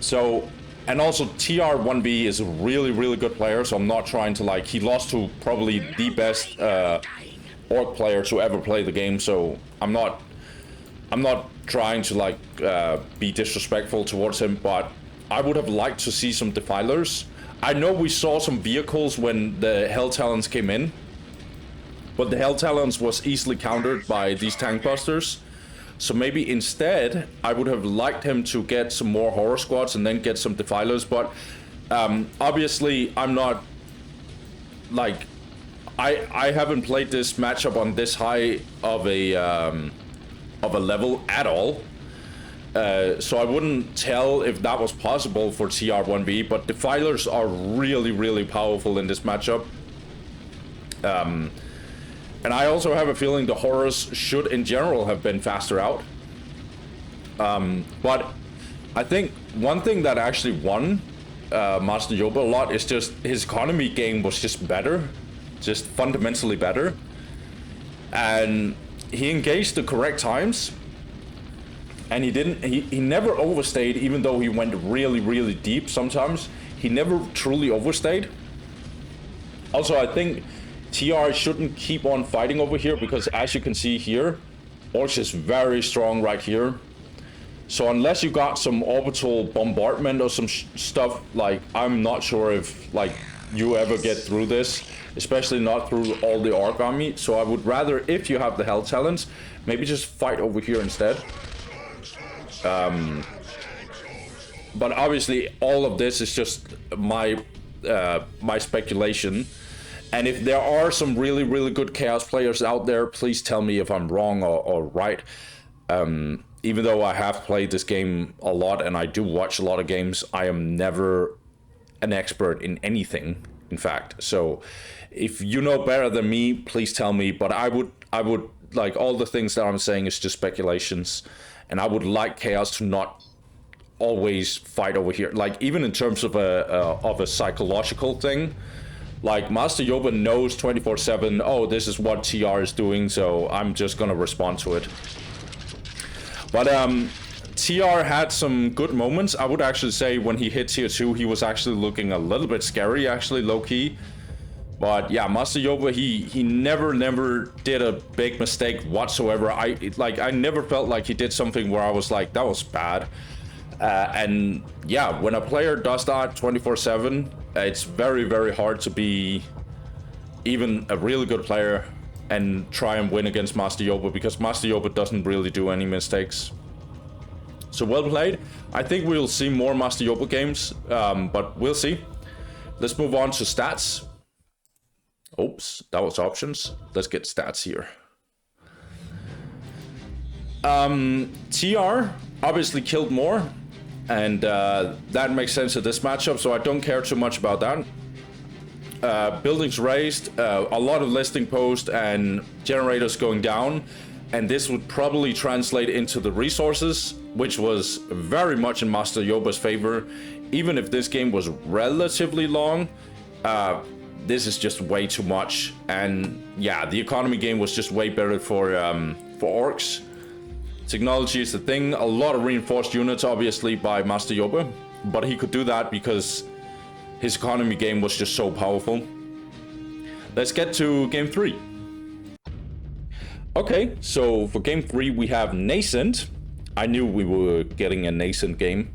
So, and also TR1B is a really, really good player, so I'm not trying to like, he lost to probably the best Orc player to ever play the game, so I'm not trying to like be disrespectful towards him, but I would have liked to see some Defilers. I know we saw some vehicles when the Hell Talons came in, but the Hell Talons was easily countered by these tank busters. So maybe instead, I would have liked him to get some more horror squads and then get some Defilers. But obviously, I'm not like I haven't played this matchup on this high of a level at all. So I wouldn't tell if that was possible for TR1B, but Defilers are really, really powerful in this matchup. And I also have a feeling the horrors should in general have been faster out. But I think one thing that actually won Master Yoba a lot is just his economy game was just better, just fundamentally better. And he engaged the correct times. And he never overstayed, even though he went really, really deep sometimes. He never truly overstayed. Also, I think TR shouldn't keep on fighting over here, because as you can see here, Orks is very strong right here. So unless you got some orbital bombardment or some stuff, like, I'm not sure if like you ever get through this, especially not through all the Orc army. So I would rather, if you have the Hell Talons, maybe just fight over here instead. But obviously all of this is just my speculation. And if there are some really, really good Chaos players out there, please tell me if I'm wrong or right. Even though I have played this game a lot and I do watch a lot of games, I am never an expert in anything. in fact. So if you know better than me, please tell me. But I would like, all the things that I'm saying is just speculations, and I would like Chaos to not always fight over here. Like, even in terms of a psychological thing, like Master Yoba knows 24/7. Oh, this is what TR is doing, so I'm just gonna respond to it. But TR had some good moments. I would actually say when he hit tier 2, he was actually looking a little bit scary, actually, low-key. But yeah, Master Yoba, he never did a big mistake whatsoever. I never felt like he did something where I was like, that was bad. And yeah, when a player does that 24/7, it's very hard to be even a really good player and try and win against Master Yoba, because Master Yoba doesn't really do any mistakes. So well played. I think we'll see more Master Yoba games, but we'll see. Let's move on to stats. Oops, that was options. Let's get stats here. TR obviously killed more, and that makes sense in this matchup, so I don't care too much about that. Buildings raised, a lot of listing posts and generators going down, and this would probably translate into the resources, which was very much in Master Yoba's favor. Even if this game was relatively long, this is just way too much. And yeah, the economy game was just way better for Orks. Technology is the thing. A lot of reinforced units, obviously, by Master Yoba, but he could do that because his economy game was just so powerful. Let's get to game 3. Okay, so for game 3 we have Nascent. I knew we were getting a Nascent game.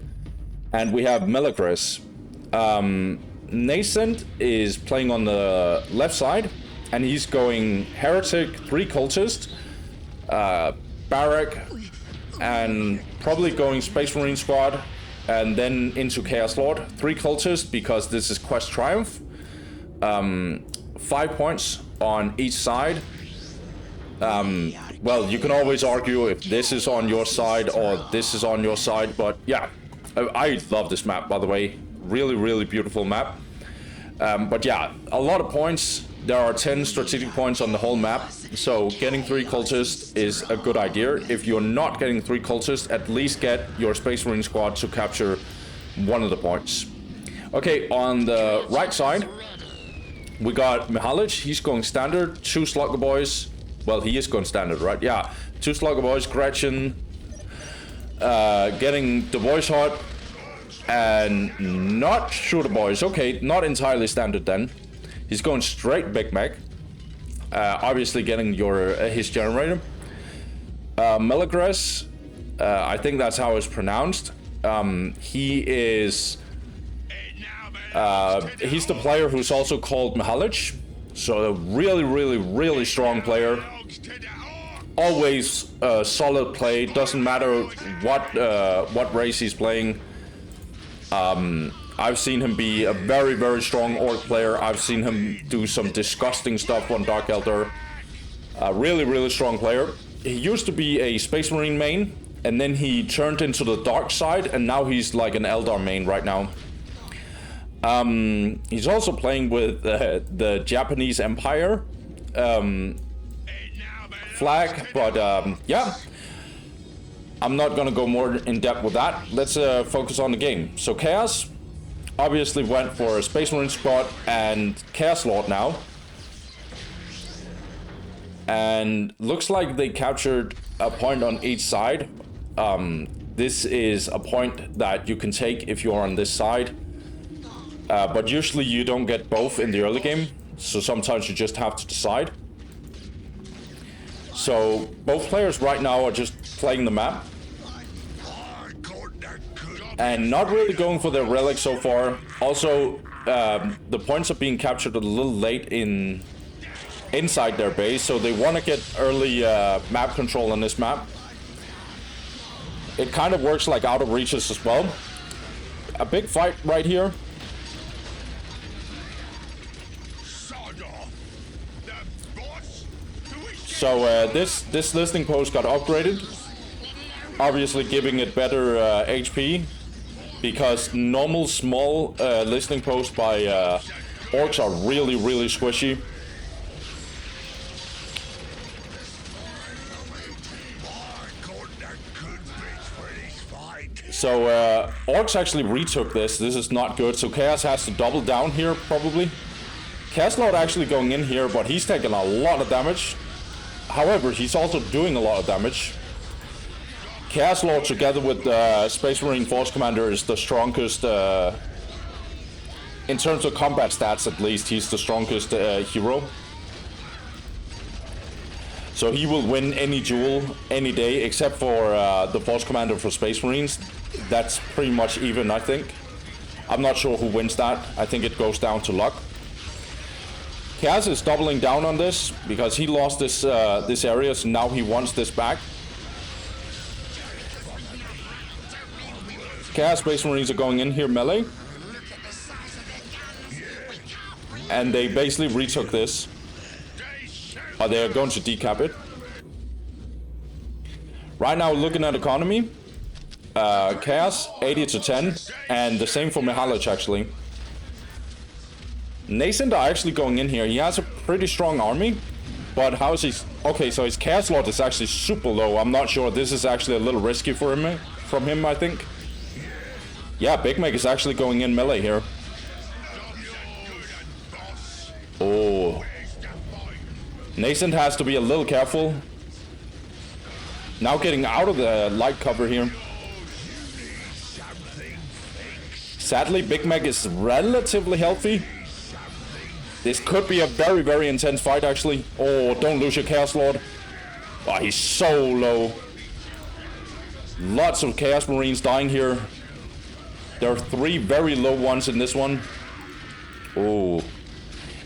And we have Melagres. Nascent is playing on the left side, and he's going Heretic, 3 Cultist, Barrack, and probably going Space Marine Squad, and then into Chaos Lord, 3 Cultist, because this is Quest Triumph. 5 points on each side. Well, you can always argue if this is on your side or this is on your side, but yeah, I love this map, by the way. Really beautiful map. But yeah, a lot of points. There are 10 strategic points on the whole map, so getting 3 cultists is a good idea. If you're not getting 3 cultists, at least get your Space Marine squad to capture one of the points. Okay, on the right side, we got Mihalic. He's going standard, 2 Slugger Boys. Well, he is going standard, right? Yeah, 2 Slugger Boys, Gretchen, getting the Voice Hot, and not Shooter Boys. Okay, not entirely standard then. He's going straight Big Mac. Obviously getting your his generator. Melagres, I think that's how it's pronounced. He is... he's the player who's also called Mihalic. So a really strong player. Always solid play. Doesn't matter what race he's playing. I've seen him be a very strong Orc player. I've seen him do some disgusting stuff on Dark Elder. Really strong player. He used to be a Space Marine main, and then he turned into the dark side, and now he's like an Eldar main right now. He's also playing with the Japanese Empire flag, but yeah. I'm not gonna go more in depth with that. Let's focus on the game. So Chaos obviously went for a Space Marine spot and Chaos Lord now. And looks like they captured a point on each side. This is a point that you can take if you're on this side. But usually you don't get both in the early game. So sometimes you just have to decide. So both players right now are just playing the map. And not really going for their relic so far. Also, the points are being captured a little late inside their base, so they want to get early map control on this map. It kind of works like out of reaches as well. A big fight right here. So this listing post got upgraded, obviously giving it better HP, because normal small listing post by Orks are really, really squishy. So Orks actually retook this. This is not good. So Chaos has to double down here, probably. Chaos Lord actually going in here, but he's taking a lot of damage. However, he's also doing a lot of damage. Chaos Lord together with Space Marine Force Commander is the strongest, in terms of combat stats at least, he's the strongest hero. So he will win any duel any day, except for the Force Commander for Space Marines. That's pretty much even, I think. I'm not sure who wins that. I think it goes down to luck. Chaos is doubling down on this because he lost this this area, so now he wants this back. Chaos Space Marines are going in here melee. And they basically retook this. Or they're going to decap it. Right now, looking at economy. Chaos, 80 to 10. And the same for Mihalich, actually. Nascent are actually going in here. He has a pretty strong army. But how is he... Okay, so his Chaos Lord is actually super low. I'm not sure. This is actually a little risky for him, from him, I think. Yeah, Big Mac is actually going in melee here. Oh. Nascent has to be a little careful. Now getting out of the light cover here. Sadly, Big Mac is relatively healthy. This could be a very, very intense fight, actually. Oh, don't lose your Chaos Lord. Oh, he's so low. Lots of Chaos Marines dying here. There are 3 very low ones in this one. Oh.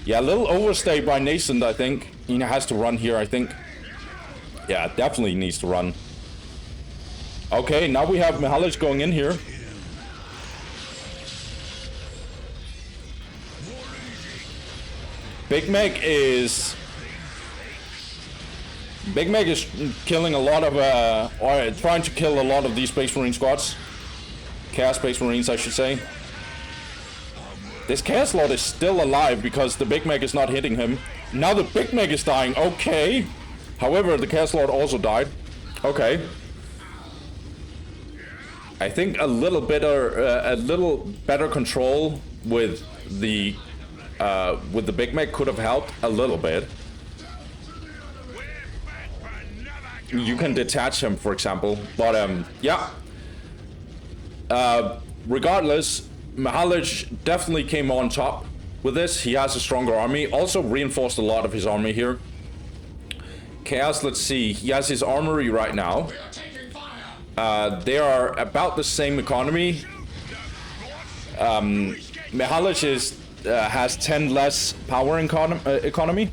Yeah, a little overstay by Nascent, I think. He has to run here, I think. Yeah, definitely needs to run. Okay, now we have Mihalich going in here. Big Mac is killing a lot of, or trying to kill a lot of these Space Marine squads. Chaos Space Marines, I should say. This Chaos Lord is still alive because the Big Mac is not hitting him. Now the Big Mac is dying. Okay. However, the Chaos Lord also died. Okay. I think a little better control with the Big Mac could have helped a little bit. You can detach him, for example. But yeah. Regardless, Mihalich definitely came on top with this. He has a stronger army. Also reinforced a lot of his army here. Chaos, let's see. He has his armory right now. They are about the same economy. Mihalich has 10 less power economy.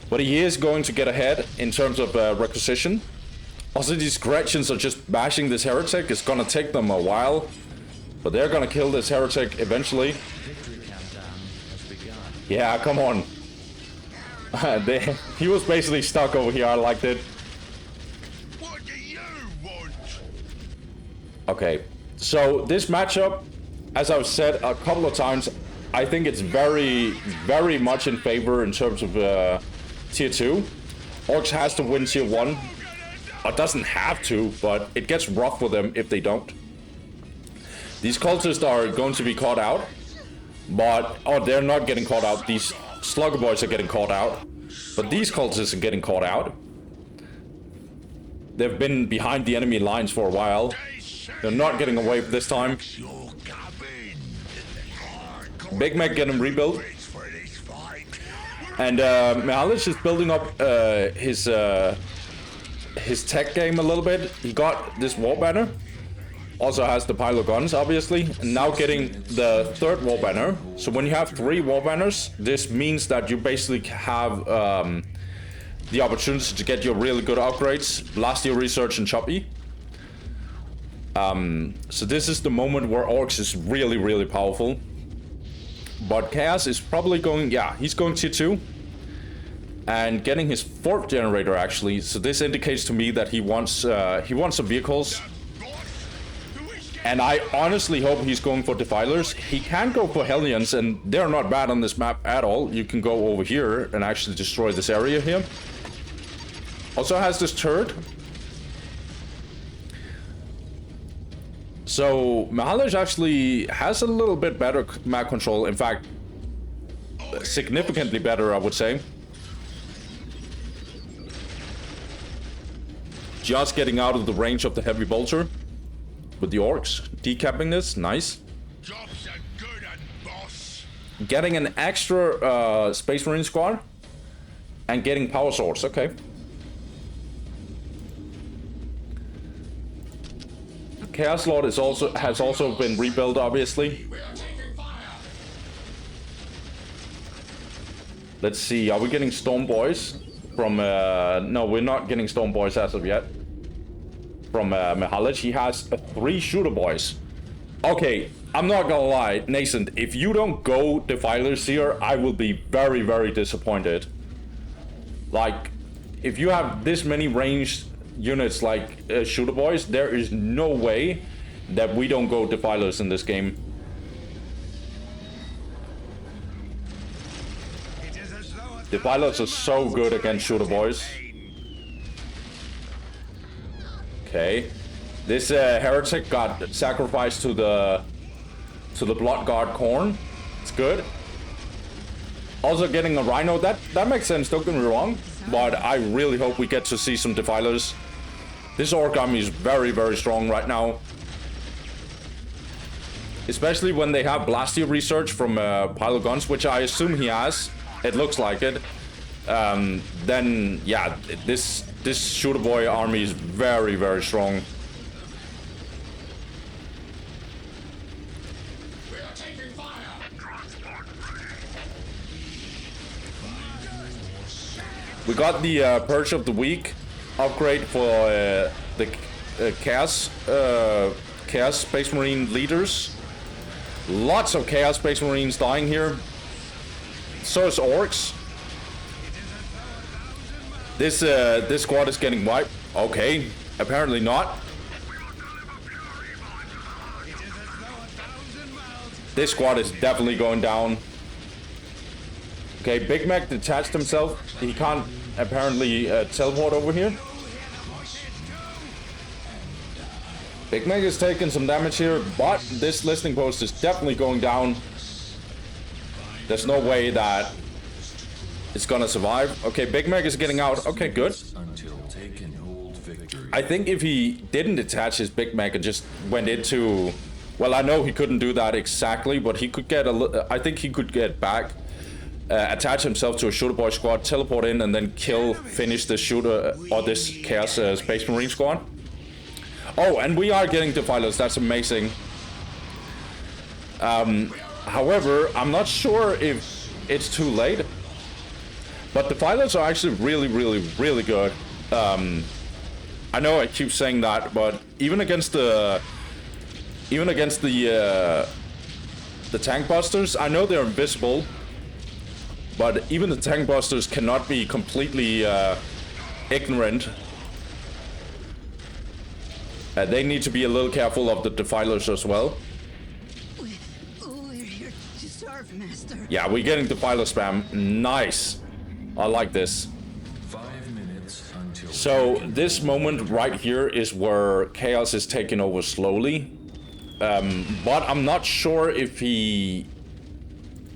But he is going to get ahead in terms of requisition. Also, these Gretchens are just bashing this heretic. It's gonna take them a while. But they're gonna kill this heretic eventually. Yeah, come on. He was basically stuck over here. I liked it. What do you want? Okay, so this matchup, as I've said a couple of times, I think it's very, very much in favor in terms of tier 2. Orks has to win tier 1. Or doesn't have to, but it gets rough for them if they don't. These cultists are going to be caught out. But, oh, they're not getting caught out. These slugger boys are getting caught out. But these cultists are getting caught out. They've been behind the enemy lines for a while. They're not getting away this time. Big Mac getting rebuilt. And Mihalich is building up his tech game a little bit. He got this war banner. Also has the pile of guns, obviously. And now getting the 3rd war banner. So when you have 3 war banners, this means that you basically have the opportunity to get your really good upgrades. Last year research and choppy. So this is the moment where Orks is really, really powerful. But Chaos is probably going, yeah, he's going tier 2. And getting his 4th generator, actually. So this indicates to me that he wants some vehicles. And I honestly hope he's going for Defilers. He can go for Hellions, and they're not bad on this map at all. You can go over here and actually destroy this area here. Also has this turret. So Mahalish actually has a little bit better map control. In fact, significantly better, I would say. Just getting out of the range of the heavy bolter with the Orks. Decapping this, nice. Jobs are good and boss. Getting an extra Space Marine squad. And getting power swords, okay. Chaos Lord has also been rebuilt, obviously. Let's see, are we getting Storm Boys from no, we're not getting Storm Boys as of yet. From Mahalish, he has 3 shooter boys. Okay, I'm not gonna lie, Nascent, if you don't go Defilers here, I will be very, very disappointed. Like, if you have this many ranged units like shooter boys, there is no way that we don't go Defilers in this game. Defilers are so good against shooter boys. Okay, this heretic got sacrificed to the Blood Guard Corn. It's good. Also getting a Rhino, that makes sense, don't get me wrong, but I really hope we get to see some Defilers. This Orc army is very, very strong right now. Especially when they have Blastia research from Pile of Guns, which I assume he has. It looks like it. Then, yeah, this shooter boy army is very, very strong. We got the Purge of the Week upgrade for the Chaos Space Marine leaders. Lots of Chaos Space Marines dying here. So is Orks. This squad is getting wiped. Okay, apparently not. This squad is definitely going down. Okay, Big Mac detached himself. He can't apparently teleport over here. Big Mac is taking some damage here, but this listening post is definitely going down. There's no way that it's gonna survive. Okay, Big Mac is getting out. Okay, good. I think if he didn't detach his Big Mac and just went into... Well, I know he couldn't do that exactly, but he could get I think he could get back. Attach himself to a shooter boy squad, teleport in, and then finish the shooter or this Chaos Space Marine squad. Oh, and we are getting Defilers. That's amazing. However, I'm not sure if it's too late. But Defilers are actually really, really, really good. I know I keep saying that, but even against the tank busters, I know they're invisible. But even the tank busters cannot be completely ignorant. They need to be a little careful of the Defilers as well. We're here to serve, Master. Yeah, we're getting Defiler spam. Nice. I like this. 5 minutes until... So this moment right here is where Chaos is taking over slowly. But I'm not sure if he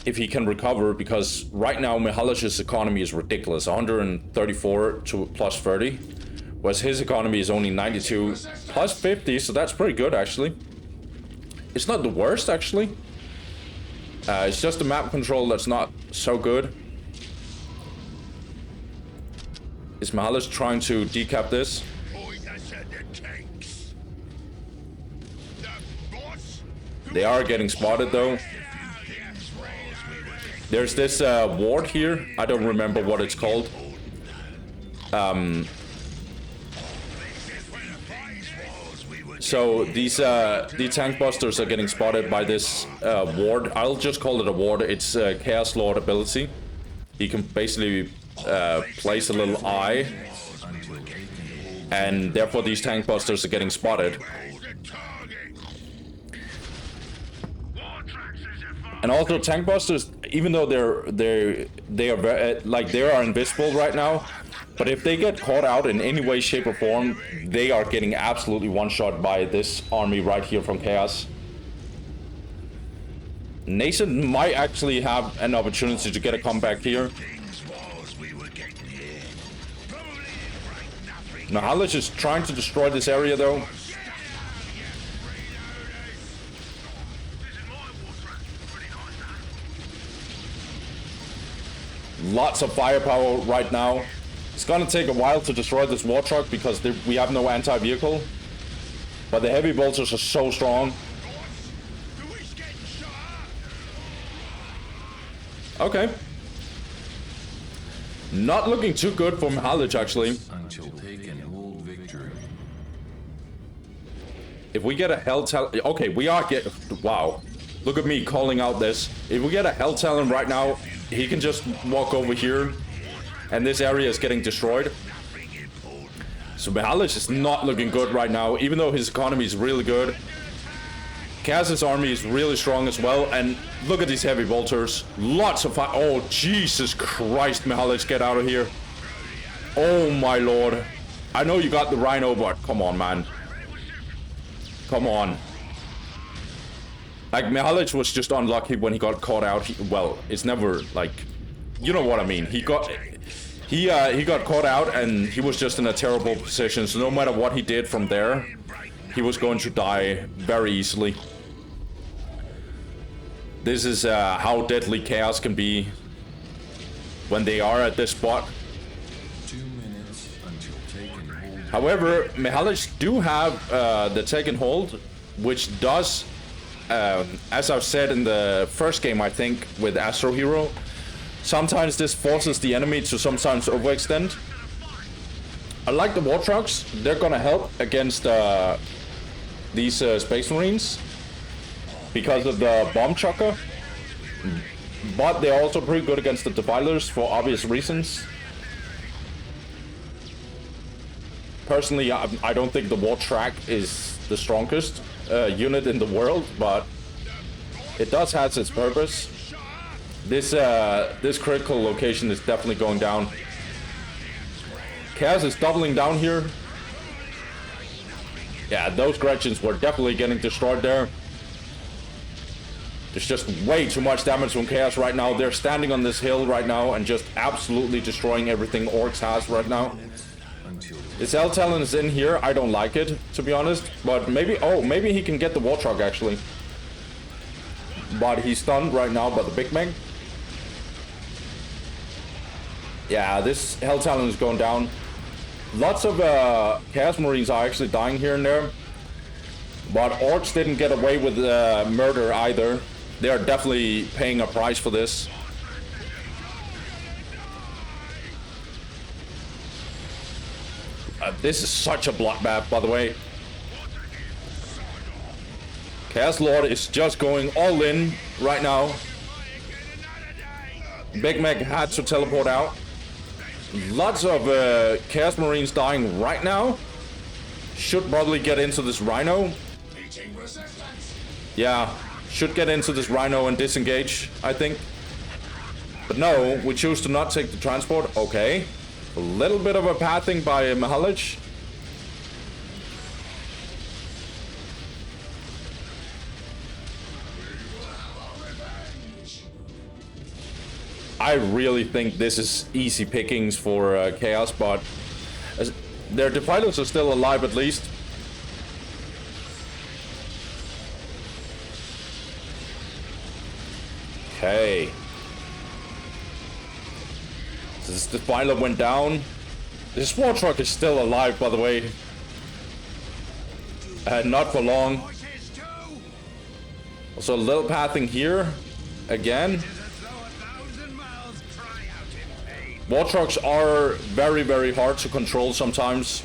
can recover, because right now Mihalish's economy is ridiculous, 134 to plus 30, whereas his economy is only 92 plus 50, so that's pretty good actually. It's not the worst actually. It's just the map control that's not so good. Is Mahalish trying to decap this? They are getting spotted though. There's this ward here. I don't remember what it's called. So these the tank busters are getting spotted by this ward. I'll just call it a ward. It's Chaos Lord ability. He can basically place a little eye, and therefore these tank busters are getting spotted. And also tank busters, even though they are very, like they are invisible right now, but if they get caught out in any way, shape, or form, they are getting absolutely one-shot by this army right here from Chaos. Nathan might actually have an opportunity to get a comeback here. Mahalish is trying to destroy this area though. Lots of firepower right now. It's gonna take a while to destroy this war truck because we have no anti-vehicle. But the heavy bolters are so strong. Okay. Not looking too good for Mahalish actually. Until take and hold victory. If we get a Hell Talon... Okay, we are getting... Wow. Look at me calling out this. If we get a Hell Talon right now, he can just walk over here. And this area is getting destroyed. So Mahalish is not looking good right now, even though his economy is really good. Kaz's army is really strong as well. And look at these heavy bolters. Lots of fire. Oh, Jesus Christ, Mahalish, get out of here. Oh, my lord. I know you got the Rhino, but come on, man. Come on. Like, Mahalish was just unlucky when he got caught out. Well, it's never, like... You know what I mean. He got caught out and he was just in a terrible position. So no matter what he did from there, he was going to die very easily. This is how deadly Chaos can be when they are at this spot. 2 minutes until take and hold. However, Mahalish do have the take and hold, which does, as I've said in the first game, I think, with Astro Hero, sometimes this forces the enemy to sometimes overextend. I like the war trucks. They're gonna help against these Space Marines because of the bomb chucker. But they're also pretty good against the defilers for obvious reasons. Personally, I don't think the war track is the strongest unit in the world, but it does have its purpose. This critical location is definitely going down. Chaos is doubling down here. Yeah, those Gretchens were definitely getting destroyed there. There's just way too much damage from Chaos right now. They're standing on this hill right now and just absolutely destroying everything Orks has right now. This L Talon is in here. I don't like it, to be honest. But maybe, oh, maybe he can get the war truck actually. But he's stunned right now by the Big Meg. Yeah, this Hell Talon is going down. Lots of Chaos Marines are actually dying here and there. But Orks didn't get away with murder either. They are definitely paying a price for this. This is such a bloodbath, by the way. Chaos Lord is just going all in right now. Big Mac had to teleport out. Lots of Chaos Marines dying right now. Should probably get into this Rhino. Yeah, should get into this Rhino and disengage, I think. But no, we choose to not take the transport. Okay. A little bit of a pathing by Mahalish. I really think this is easy pickings for Chaos, but their defilers are still alive at least. Okay. This defiler went down. This war truck is still alive, by the way. Not for long. Also a little pathing here. Again. War trucks are very, very hard to control sometimes.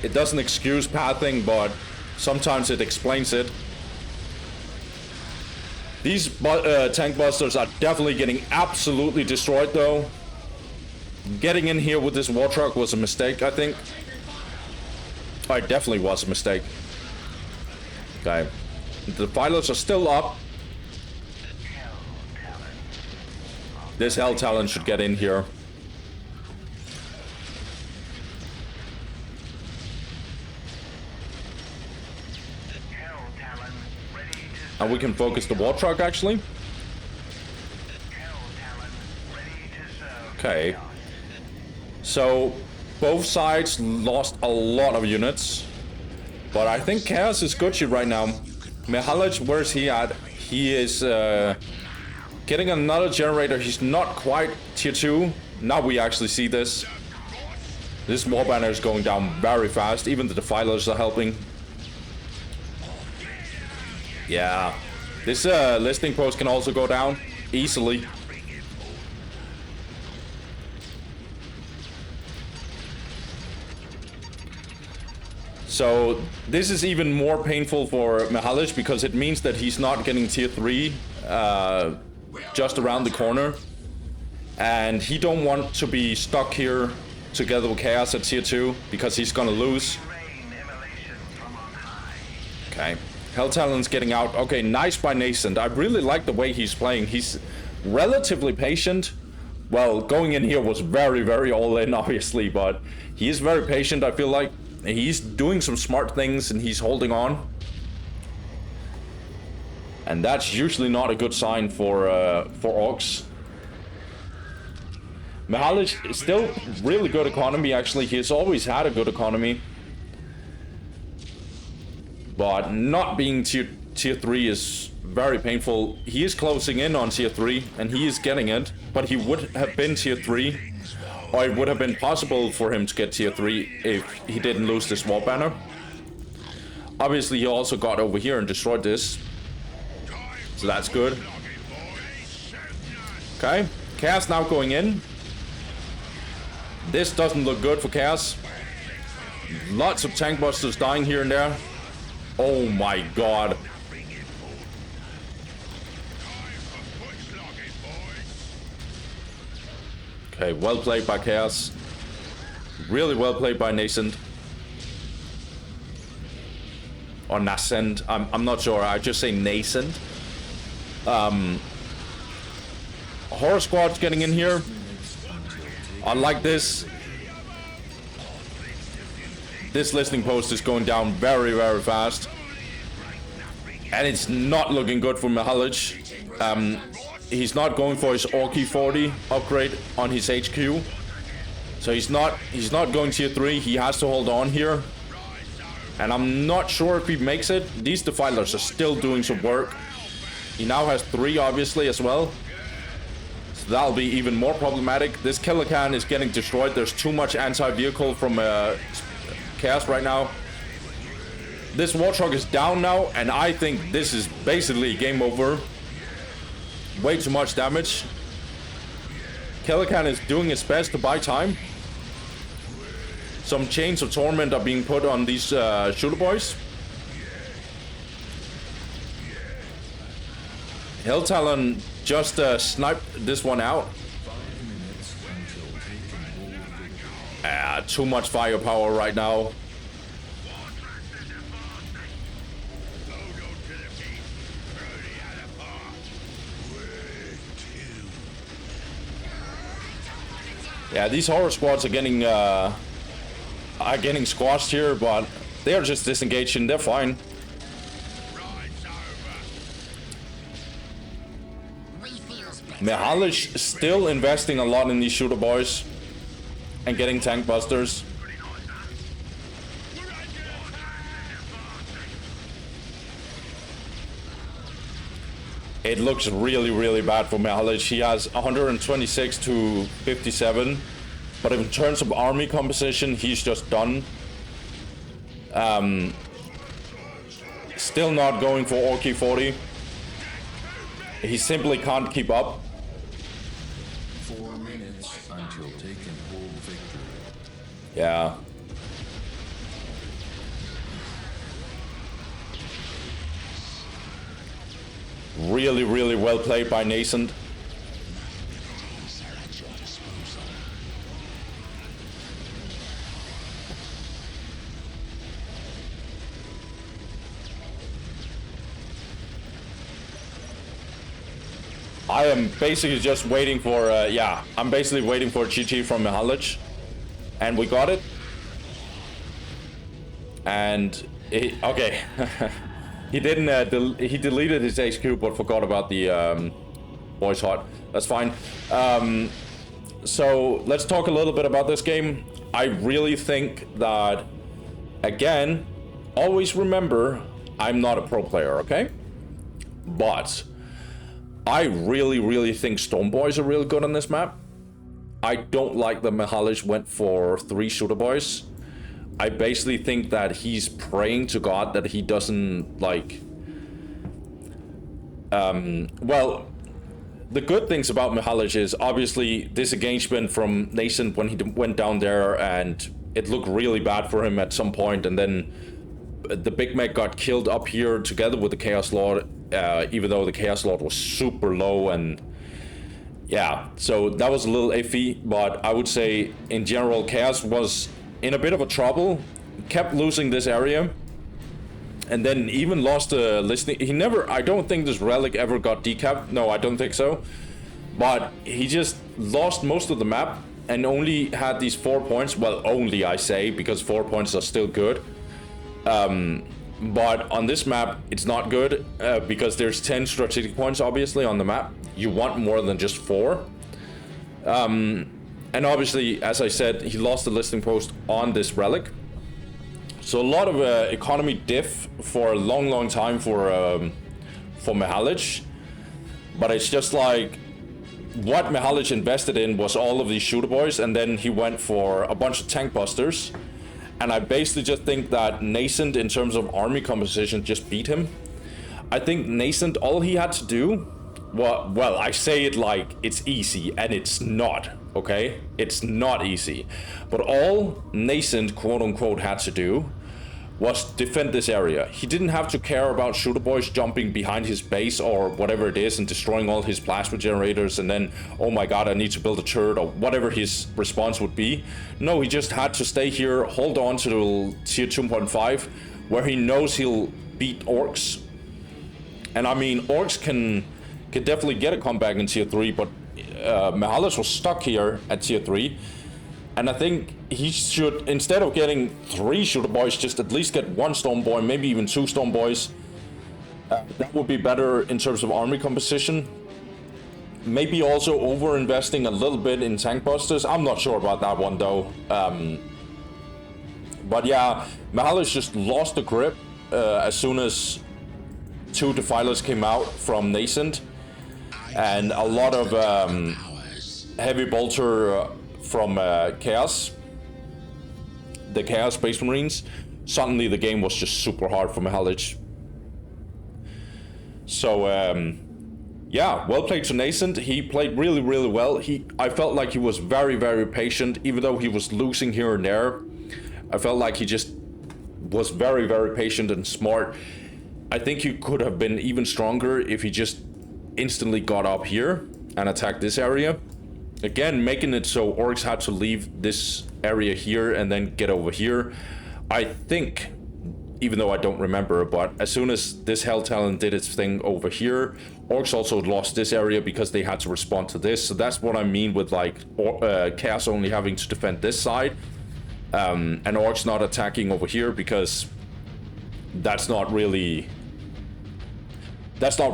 It doesn't excuse pathing, but sometimes it explains it. These tank busters are definitely getting absolutely destroyed though. Getting in here with this war truck was a mistake, I think. Oh, it definitely was a mistake. Okay. The defilers are still up. This Hell Talon should get in here. And we can focus the war truck actually. Okay. So both sides lost a lot of units. But I think Chaos is Gucci right now. Mihalij, where's he at? He is getting another generator. He's not quite tier 2. Now we actually see this. This war banner is going down very fast. Even the defilers are helping. Yeah. This listing post can also go down easily. So this is even more painful for Mihalij because it means that he's not getting tier 3 just around the corner. And he don't want to be stuck here together with Chaos at tier 2 because he's gonna lose. Okay. Hell Talon's getting out. Okay, nice by Nascent. I really like the way he's playing. He's relatively patient. Well, going in here was very, very all-in, obviously, but he is very patient, I feel like. He's doing some smart things and he's holding on. And that's usually not a good sign for Orks. Mihalij is still really good economy, actually. He's always had a good economy. But not being tier 3 is very painful. He is closing in on tier 3 and he is getting it. But he would have been tier 3. Or it would have been possible for him to get tier 3 if he didn't lose this wall banner. Obviously he also got over here and destroyed this. So that's good. Okay, Chaos now going in. This doesn't look good for Chaos. Lots of tank busters dying here and there. Oh my god. Okay, well played by Chaos. Really well played by Nascent. Or Nascent. I'm not sure. I just say Nascent. Horror Squad's getting in here. I like this. This listening post is going down very, very fast. And it's not looking good for Mihalij. He's not going for his Orky 40 upgrade on his HQ. So he's not going tier 3. He has to hold on here. And I'm not sure if he makes it. These defilers are still doing some work. He now has 3 obviously as well. So that'll be even more problematic. This Killer Can is getting destroyed. There's too much anti-vehicle from Chaos right now. This war truck is down now, and I think this is basically game over. Way too much damage. Killer Can is doing his best to buy time. Some chains of torment are being put on these shooter boys. Hell Talon just sniped this one out. Too much firepower right now. Yeah, these horror squads are getting squashed here, but they are just disengaged and they're fine. Mihalij still investing a lot in these shooter boys and getting tank busters. It looks really, really bad for Mihalij. He has 126 to 57. But in terms of army composition, he's just done. Still not going for Orky 40. He simply can't keep up. 4 minutes until take and hold victory. Yeah. Really, really well played by Nascent. I am basically just waiting for, yeah, I'm basically waiting for GG from Mihalic. And we got it. And, okay. He didn't, he deleted his HQ, but forgot about the voice hot. That's fine. So, let's talk a little bit about this game. I really think that, again, always remember, I'm not a pro player, okay? But I really think Storm Boys are real good on this map. I don't like that Mihalic went for 3 shooter boys. I basically think that he's praying to God that he doesn't, like... well, the good things about Mihalic is obviously disengagement from Nascent when he went down there, and it looked really bad for him at some point, and then the Big Mac got killed up here together with the Chaos Lord, even though the Chaos Lord was super low, and yeah, so that was a little iffy. But I would say in general Chaos was in a bit of a trouble, kept losing this area, and then even lost the listening. He never, I don't think this relic ever got decapped. No, I don't think so. But he just lost most of the map and only had these 4 points. Well, only, I say, because 4 points are still good. But on this map, it's not good because there's 10 strategic points, obviously, on the map. You want more than just 4. And obviously, as I said, he lost the listing post on this relic. So a lot of economy diff for a long time for Mihalic. But it's just like, what Mihalic invested in was all of these shooter boys, and then he went for a bunch of tank busters. And I basically just think that Nascent, in terms of army composition, just beat him. I think Nascent, all he had to do, well, I say it like it's easy, and it's not, okay? It's not easy. But all Nascent, quote-unquote, had to do was defend this area. He didn't have to care about shooter boys jumping behind his base or whatever it is and destroying all his plasma generators, and then, oh my god, I need to build a turret, or whatever his response would be. No, he just had to stay here, hold on to tier 2.5, where he knows he'll beat Orks. And I mean, Orks can definitely get a comeback in tier 3, but Mihalic was stuck here at tier 3. And I think he should, instead of getting 3 shooter boys, just at least get 1 Storm Boy, maybe even 2 Storm Boys. That would be better in terms of army composition. Maybe also over-investing a little bit in tank busters. I'm not sure about that one though. But yeah, Mihalic just lost the grip as soon as 2 Defilers came out from Nascent. And a lot of heavy bolter from Chaos, the Chaos Space Marines. Suddenly the game was just super hard for Mihalic. So yeah, well played to Nascent. He played really well. I felt like he was very patient, even though he was losing here and there. I felt like he just was very patient and smart. I think he could have been even stronger if he just instantly got up here and attacked this area. Again, making it so Orks had to leave this area here and then get over here. I think, even though I don't remember, but as soon as this Hell Talon did its thing over here, Orks also lost this area because they had to respond to this. So that's what I mean with like Chaos only having to defend this side, and Orks not attacking over here, because that's not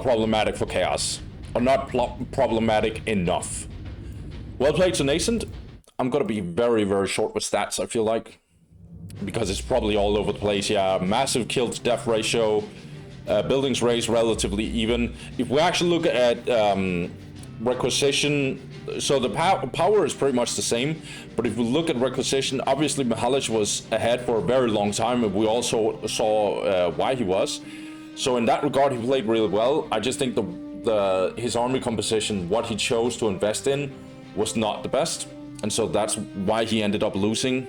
problematic for Chaos, or not problematic enough. Well played to Nascent. I'm gonna be very short with stats, I feel like, because it's probably all over the place. Yeah, massive kill to death ratio, buildings raised relatively even. If we actually look at requisition, so the power is pretty much the same, but if we look at requisition, obviously Mihalic was ahead for a very long time, and we also saw why he was. So in that regard, he played really well. I just think his army composition, what he chose to invest in, was not the best, and so that's why he ended up losing.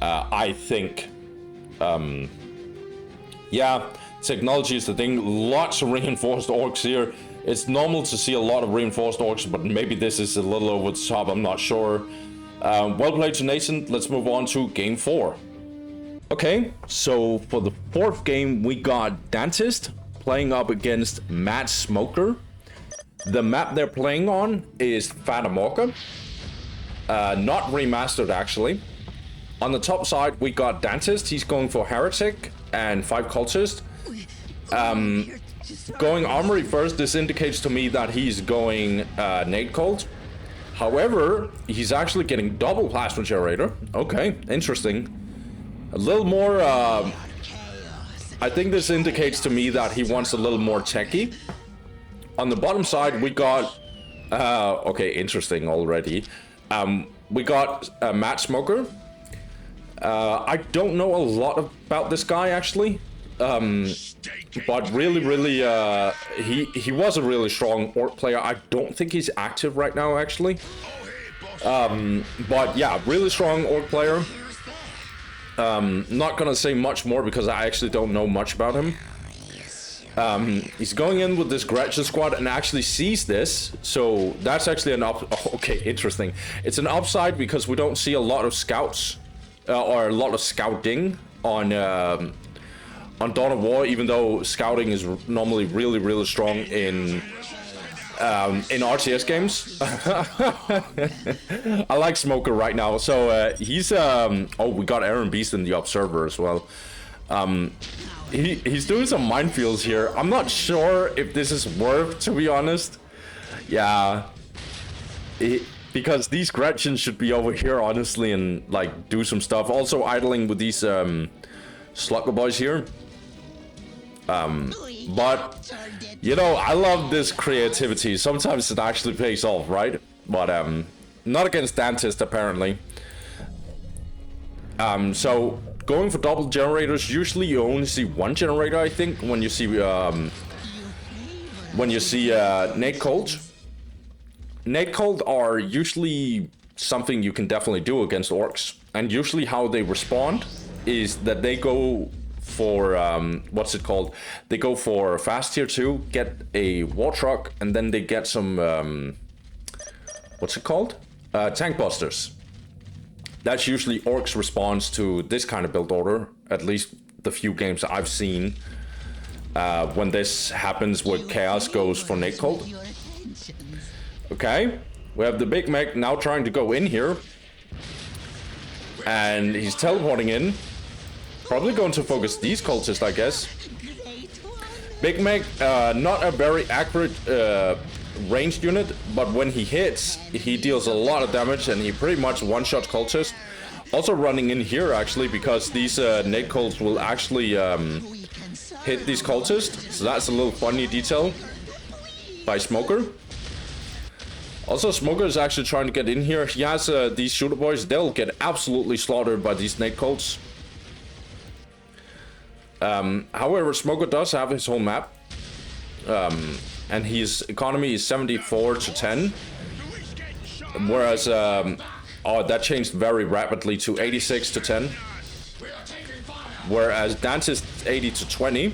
I think, yeah, technology is the thing. Lots of reinforced Orks here. It's normal to see a lot of reinforced Orks, but maybe this is a little over the top, I'm not sure. Well played to Nascent. Let's move on to game 4. Okay, so for the 4th game, we got Dantist playing up against Mad Smoker. The map they're playing on is Fatamorca. Not remastered, actually. On the top side, we got Dantist. He's going for Heretic and 5 Cultist. Going Armory first, this indicates to me that he's going Nade Cult. However, he's actually getting double Plasma Generator. Okay, interesting. A little more... I think this indicates to me that he wants a little more techie. On the bottom side, we got... okay, interesting already. We got Matt Smoker. I don't know a lot about this guy, actually. But really, he was a really strong Orc player. I don't think he's active right now, actually. But yeah, really strong Orc player. Not gonna say much more because I actually don't know much about him. He's going in with this Gretchen squad and actually sees this, so that's actually an okay, interesting. It's an upside because we don't see a lot of scouts or a lot of scouting on Dawn of War, even though scouting is normally really strong in RTS games. I like Smoker right now, so he's oh, we got Aaron Beast in the Observer as well. He's doing some minefields here. I'm not sure if this is worth, to be honest. Yeah. Because these Gretchens should be over here, honestly, and, like, do some stuff. Also idling with these, Slugger boys here. But, you know, I love this creativity. Sometimes it actually pays off, right? But, not against Dantist, apparently. So... going for double generators, usually you only see one generator, I think, when you see Nade Cult. Nade Cult are usually something you can definitely do against Orcs. And usually how they respond is that they go for, what's it called? They go for fast tier 2, get a war truck, and then they get some, what's it called? Tank busters. That's usually Orcs' response to this kind of build order, at least the few games I've seen. When this happens, where Chaos goes for Nade Cult. Okay, we have the Big Mech now trying to go in here. And he's teleporting in. Probably going to focus these cultists, I guess. Big Mech, not a very accurate ranged unit, but when he hits, he deals a lot of damage and he pretty much one-shot cultists. Also running in here, actually, because these Nade Cults will actually hit these cultists. So that's a little funny detail by Smoker. Also, Smoker is actually trying to get in here. He has these shooter boys. They'll get absolutely slaughtered by these Nade Cults. However, Smoker does have his whole map. And his economy is 74 to 10. Whereas, oh, that changed very rapidly to 86 to 10. Whereas Dantist 80 to 20.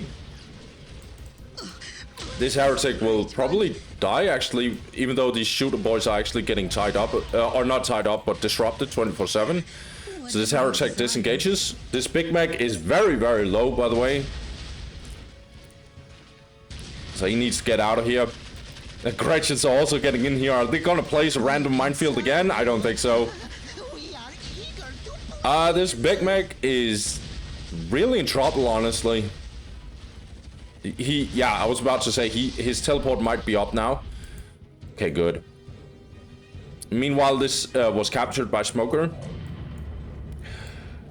This Heretic will probably die, actually, even though these shooter boys are actually getting tied up. Or not tied up, but disrupted 24/7. So this Heretic disengages. This Big Mech is very low, by the way. So he needs to get out of here. The Gretchens are also getting in here. Are they gonna place a random minefield again? I don't think so. This Big Mech is really in trouble, honestly. Yeah, I was about to say, his teleport might be up now. Okay, good. Meanwhile, this was captured by Smoker.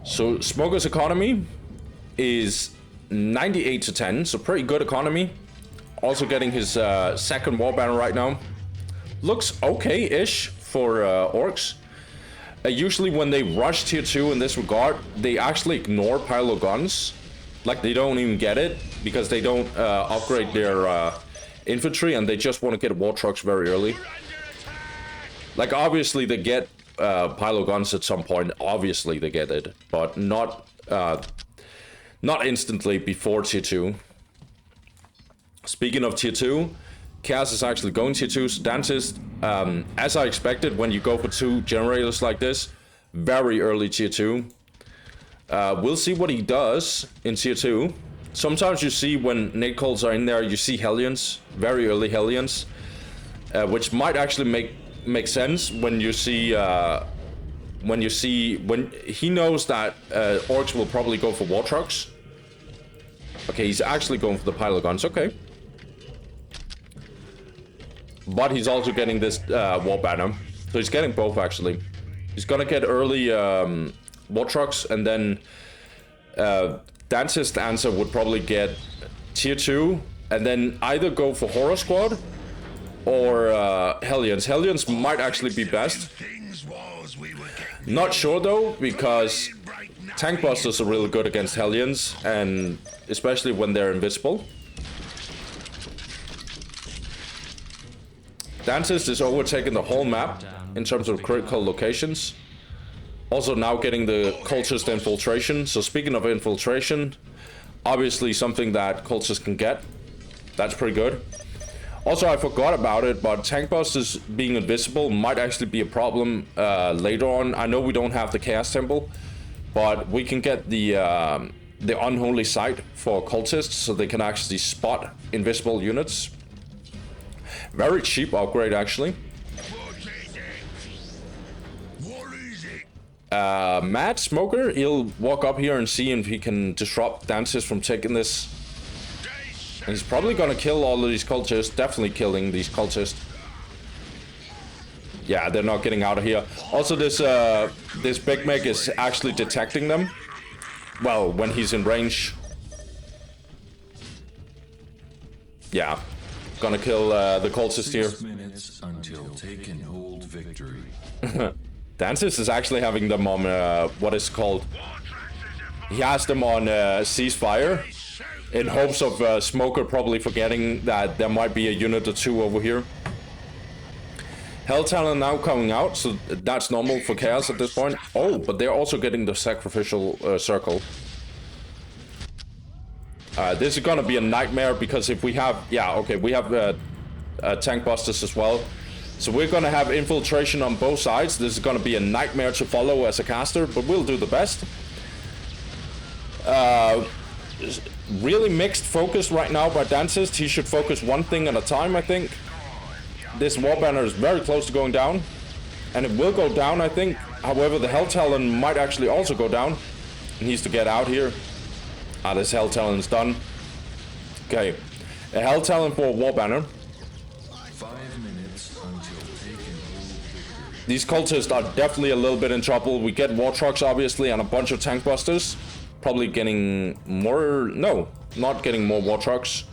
So Smoker's economy is 98 to 10, so pretty good economy. Also getting his second war banner right now. Looks okay-ish for Orcs. Usually when they rush tier 2 in this regard, they actually ignore Pylo guns. Like, they don't even get it, because they don't upgrade their infantry, and they just want to get war trucks very early. Like, obviously they get Pylo guns at some point. Obviously they get it, but not instantly before tier 2. Speaking of tier 2, Chaos is actually going tier 2. So Dantist, as I expected, when you go for 2 generators like this, very early tier 2. We'll see what he does in tier 2. Sometimes you see when Nade Cults are in there, you see Hellions, very early Hellions. which might actually make sense when you see when he knows that Orks will probably go for war trucks. Okay, he's actually going for the pilot guns. Okay, but he's also getting this war banner, so he's getting both actually. He's gonna get early war trucks, and then Dance's answer would probably get tier 2, and then either go for Horror Squad or Hellions. Hellions might actually be best. Not sure though, because tank busters are really good against Hellions, and especially when they're invisible. Dances is overtaking the whole map in terms of critical locations. Also now getting the cultist infiltration. So speaking of infiltration, obviously something that cultists can get. That's pretty good. Also, I forgot about it, but tank busters being invisible might actually be a problem later on. I know we don't have the Chaos Temple, but we can get the unholy sight for cultists, so they can actually spot invisible units. Very cheap upgrade, actually. Mad Smoker, he'll walk up here and see if he can disrupt Dances from taking this. And he's probably gonna kill all of these cultists, definitely killing these cultists. Yeah, they're not getting out of here. Also, this Big Meg is actually detecting them. Well, when he's in range. Yeah, gonna kill the cultist here. 6 minutes until take and hold victory. Dances is actually having them on, what is called... He has them on ceasefire, in hopes of Smoker probably forgetting that there might be a unit or two over here. Hell Talon now coming out, so that's normal for Chaos at this point. Oh, but they're also getting the sacrificial circle. This is gonna be a nightmare, because if we have... Yeah, okay, we have tank busters as well. So we're gonna have infiltration on both sides. This is gonna be a nightmare to follow as a caster, but we'll do the best. Really mixed focus right now by Dancist. He should focus one thing at a time, I think. This war banner is very close to going down, and it will go down, I think. However, the Hell Talon might actually also go down. He needs to get out here. This Hell Talon's done. Okay, a Hell Talon for a war banner. 5 minutes until take and hold victory. These cultists are definitely a little bit in trouble. We get war trucks, obviously, and a bunch of tank busters. Probably getting more... No, not getting more war trucks.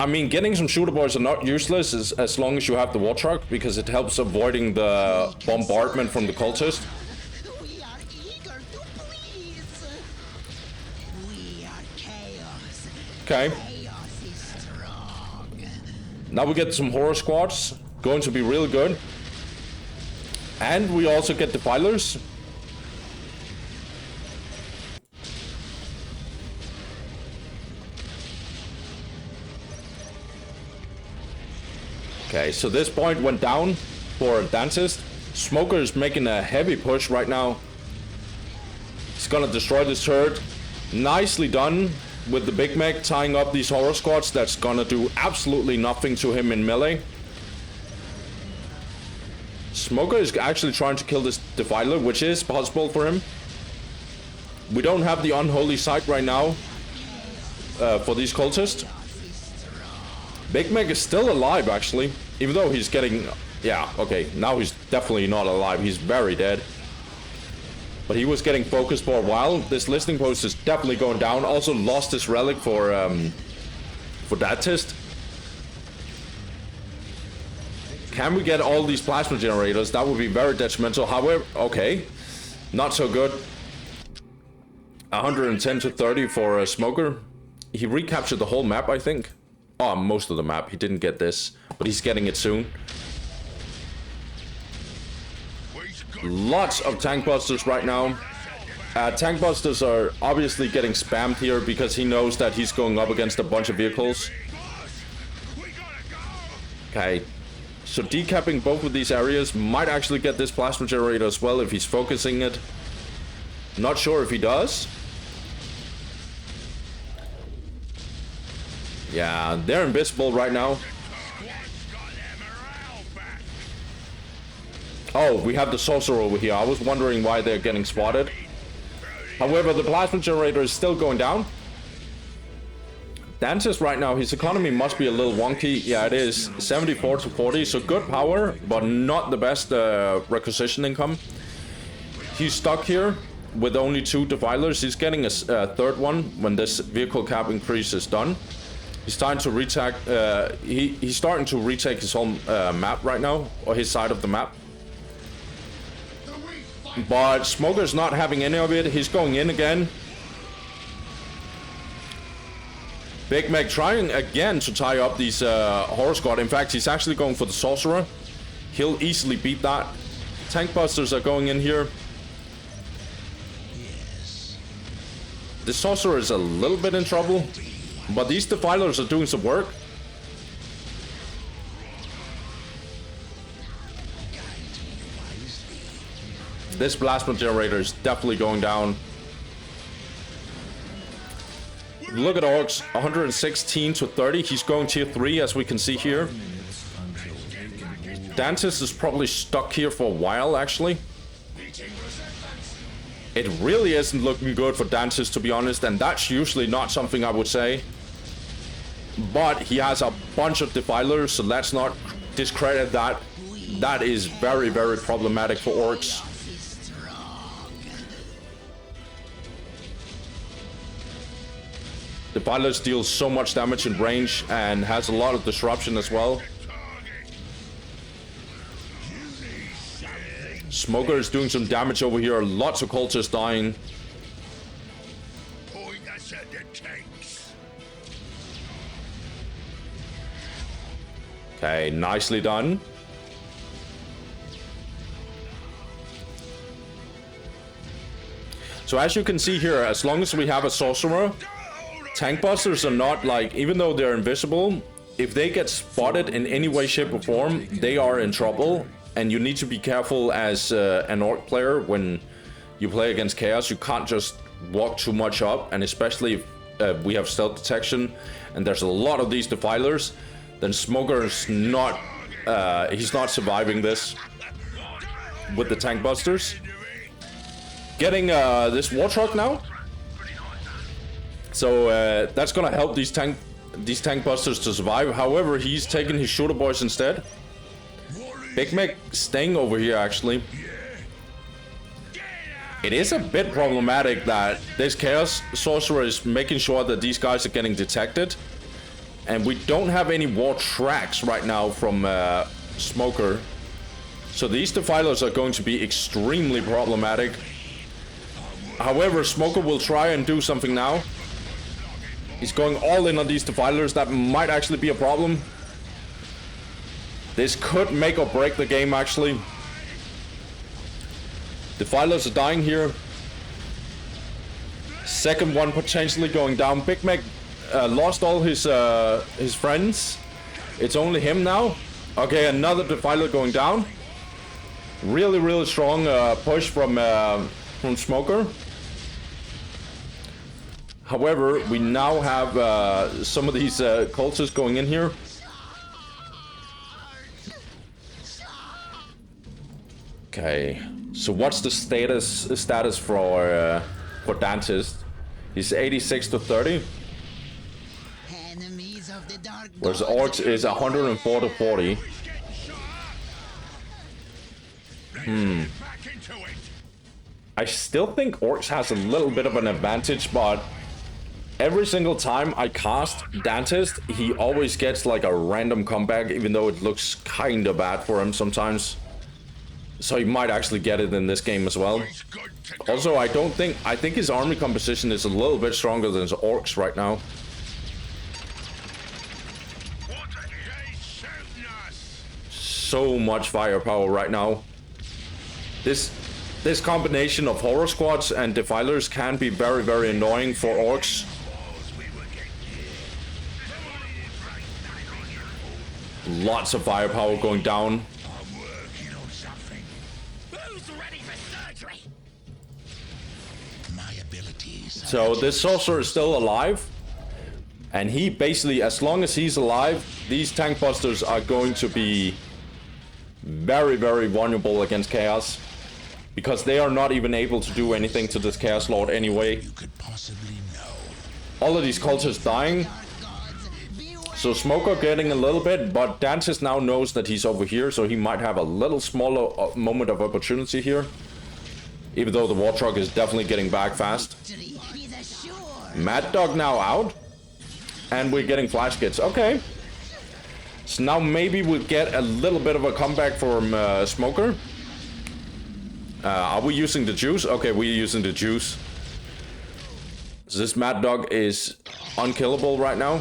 I mean, getting some shooter boys are not useless as long as you have the war truck, because it helps avoiding the bombardment from the cultist. We are eager to please. We are chaos. Okay. Chaos is strong. Now we get some horror squads. Going to be really good. And we also get defilers. Okay, so this point went down for Dancist. Smoker is making a heavy push right now. He's gonna destroy this turret. Nicely done with the Big Meg tying up these horror squads. That's gonna do absolutely nothing to him in melee. Smoker is actually trying to kill this Defiler, which is possible for him. We don't have the Unholy Sight right now for these cultists. Big Meg is still alive, actually. Even though he's getting... Yeah, okay. Now he's definitely not alive. He's very dead. But he was getting focused for a while. This listening post is definitely going down. Also lost his relic for that test. Can we get all these plasma generators? That would be very detrimental. However, okay. Not so good. 110 to 30 for a Smoker. He recaptured the whole map, I think. Oh, most of the map. He didn't get this, but he's getting it soon. Lots of tank busters right now. Tank busters are obviously getting spammed here because he knows that he's going up against a bunch of vehicles. Okay, so decapping both of these areas might actually get this plasma generator as well if he's focusing it. Not sure if he does. Yeah, they're invisible right now. Oh, we have the sorcerer over here. I was wondering why they're getting spotted. However, the plasma generator is still going down. Dantis right now, his economy must be a little wonky. Yeah, it is. 74 to 40, so good power, but not the best requisition income. He's stuck here with only 2 defilers. He's getting a third one when this vehicle cap increase is done. He's starting to retake. He's starting to retake his whole map right now, or his side of the map. But Smoker's not having any of it. He's going in again. Big Mac trying again to tie up these Horror Squad. In fact, he's actually going for the Sorcerer. He'll easily beat that. Tank Busters are going in here. The Sorcerer is a little bit in trouble, but these Defilers are doing some work. This plasma generator is definitely going down. Look at Orks, 116 to 30. He's going tier 3, as we can see here. Dantis is probably stuck here for a while, actually. It really isn't looking good for Dantis, to be honest, and that's usually not something I would say. But he has a bunch of Defilers, so let's not discredit that. That is very, very problematic for Orks. Defilers deals so much damage in range and has a lot of disruption as well. Smoker is doing some damage over here. Lots of cultists dying. Okay, nicely done. So as you can see here, as long as we have a sorcerer, tank busters are not like, even though they're invisible, if they get spotted in any way, shape or form, they are in trouble. And you need to be careful as an Orc player when you play against Chaos. You can't just walk too much up, and especially if we have stealth detection and there's a lot of these Defilers, then Smoker's not, he's not surviving this with the tank busters. Getting this war truck now. So that's gonna help these tank busters to survive. However, he's taking his shooter boys instead. Big Mac staying over here, actually. It is a bit problematic that this Chaos Sorcerer is making sure that these guys are getting detected. And we don't have any war tracks right now from Smoker. So these Defilers are going to be extremely problematic. However, Smoker will try and do something now. He's going all in on these Defilers. That might actually be a problem. This could make or break the game, actually. Defilers are dying here. Second one potentially going down. Big Mac lost all his friends. It's only him now. Okay, another Defiler going down. Really, really strong push from Smoker. However, we now have some of these cultists going in here. Okay, so what's the status for Dantis? He's 86 to 30. Whereas Orks is 104 to 40. I still think Orks has a little bit of an advantage, but every single time I cast Dantis, he always gets like a random comeback, even though it looks kind of bad for him sometimes. So he might actually get it in this game as well. Also, I think his army composition is a little bit stronger than his Orks right now. So much firepower right now. This combination of Horror Squads and Defilers can be very, very annoying for Orks. Lots of firepower going down. So this sorcerer is still alive, And he basically, as long as he's alive, these tank busters are going to be very, very vulnerable against Chaos. Because they are not even able to do anything to this Chaos Lord anyway. You could possibly know. All of these cultists dying. So Smoker getting a little bit, but Dantis now knows that he's over here, so he might have a little smaller moment of opportunity here. Even though the War Truck is definitely getting back fast. Mad Dog now out. And we're getting flash kits. Okay. So now maybe we'll get a little bit of a comeback from Smoker. Are we using the juice? Okay, we're using the juice. So this Mad Dog is unkillable right now.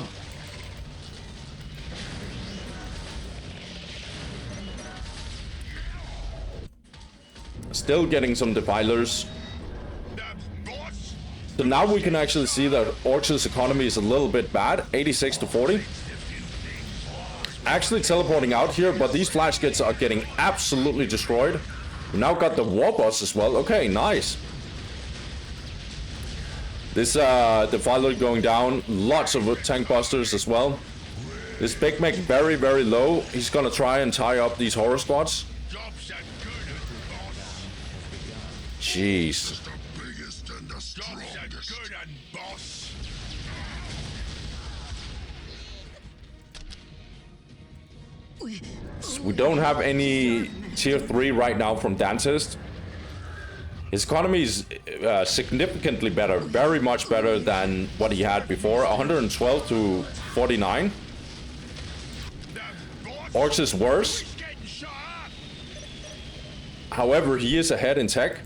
Still getting some defilers. So now we can actually see that Orks' economy is a little bit bad. 86 to 40. Actually teleporting out here, but these flash kits are getting absolutely destroyed. We now got the war boss as well. Okay, nice. This defiler going down. Lots of tank busters as well. This Big Mac very, very low. He's gonna try and tie up these horror squads. Jeez. We don't have any tier 3 right now from Dantist. His economy is significantly better, very much better than what he had before. 112 to 49. Orks is worse. However, he is ahead in tech.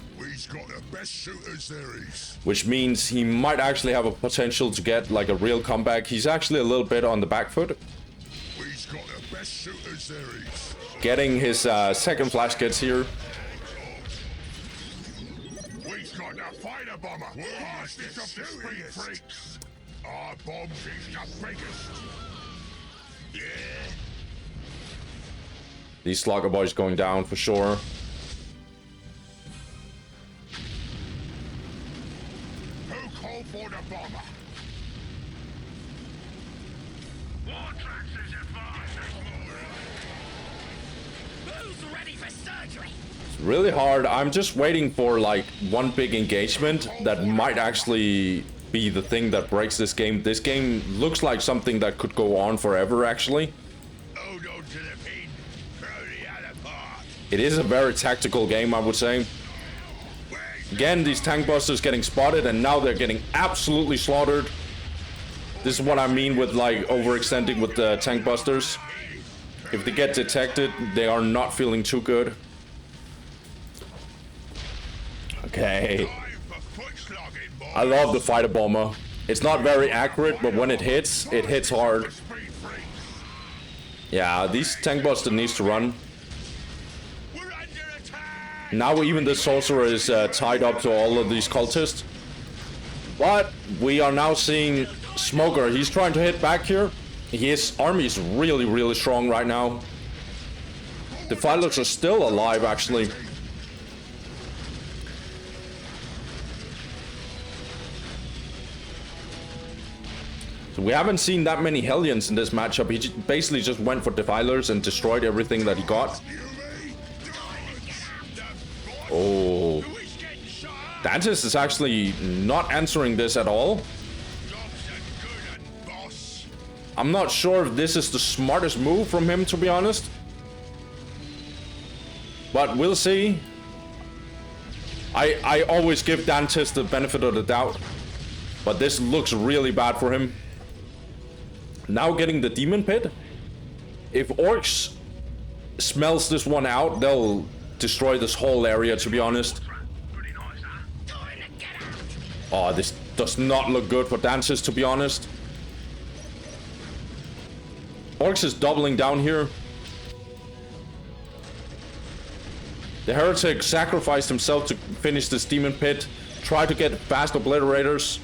Which means he might actually have a potential to get like a real comeback. He's actually a little bit on the back foot. Getting his second flash kits here. We've got a fighter bomber. Fastest of the speed freaks. Our bomb is the biggest. Yeah. These Slugger boys going down for sure. Who called for the bomber? Really hard. I'm just waiting for like one big engagement that might actually be the thing that breaks this game. This game looks like something that could go on forever actually. It is a very tactical game, I would say. Again, these tank busters getting spotted and now they're getting absolutely slaughtered. This is what I mean with like overextending with the tank busters. If they get detected, they are not feeling too good. Okay. I love the fighter bomber. It's not very accurate, but when it hits hard. Yeah, these tank buster needs to run. Now even the sorcerer is tied up to all of these cultists. But we are now seeing Smoker. He's trying to hit back here. His army is really, really strong right now. The Defilers are still alive, actually. So we haven't seen that many Hellions in this matchup. He basically just went for Defilers and destroyed everything that he got. Oh. Dantis is actually not answering this at all. I'm not sure if this is the smartest move from him, to be honest. But we'll see. I always give Dantis the benefit of the doubt. But this looks really bad for him. Now getting the Demon Pit. If Orks smells this one out, they'll destroy this whole area, to be honest. Oh, this does not look good for Dantis, to be honest. Orks is doubling down here. The Heretic sacrificed himself to finish this Demon Pit. Try to get fast Obliterators.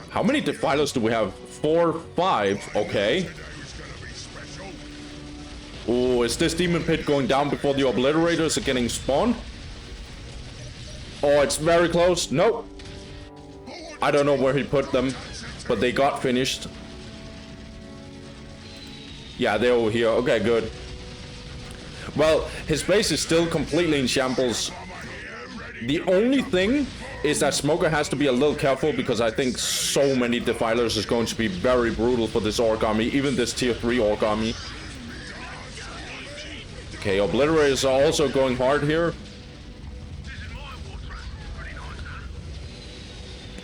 How many Defilers do we have? 4, 5. Okay. Oh, is this Demon Pit going down before the Obliterators are getting spawned? Oh, it's very close. Nope. I don't know where he put them. but they got finished. Yeah, they're over here. Okay, good. Well, his base is still completely in shambles. The only thing is that Smoker has to be a little careful because I think so many Defilers is going to be very brutal for this Orc army, even this tier 3 Orc army. Okay, Obliterators are also going hard here.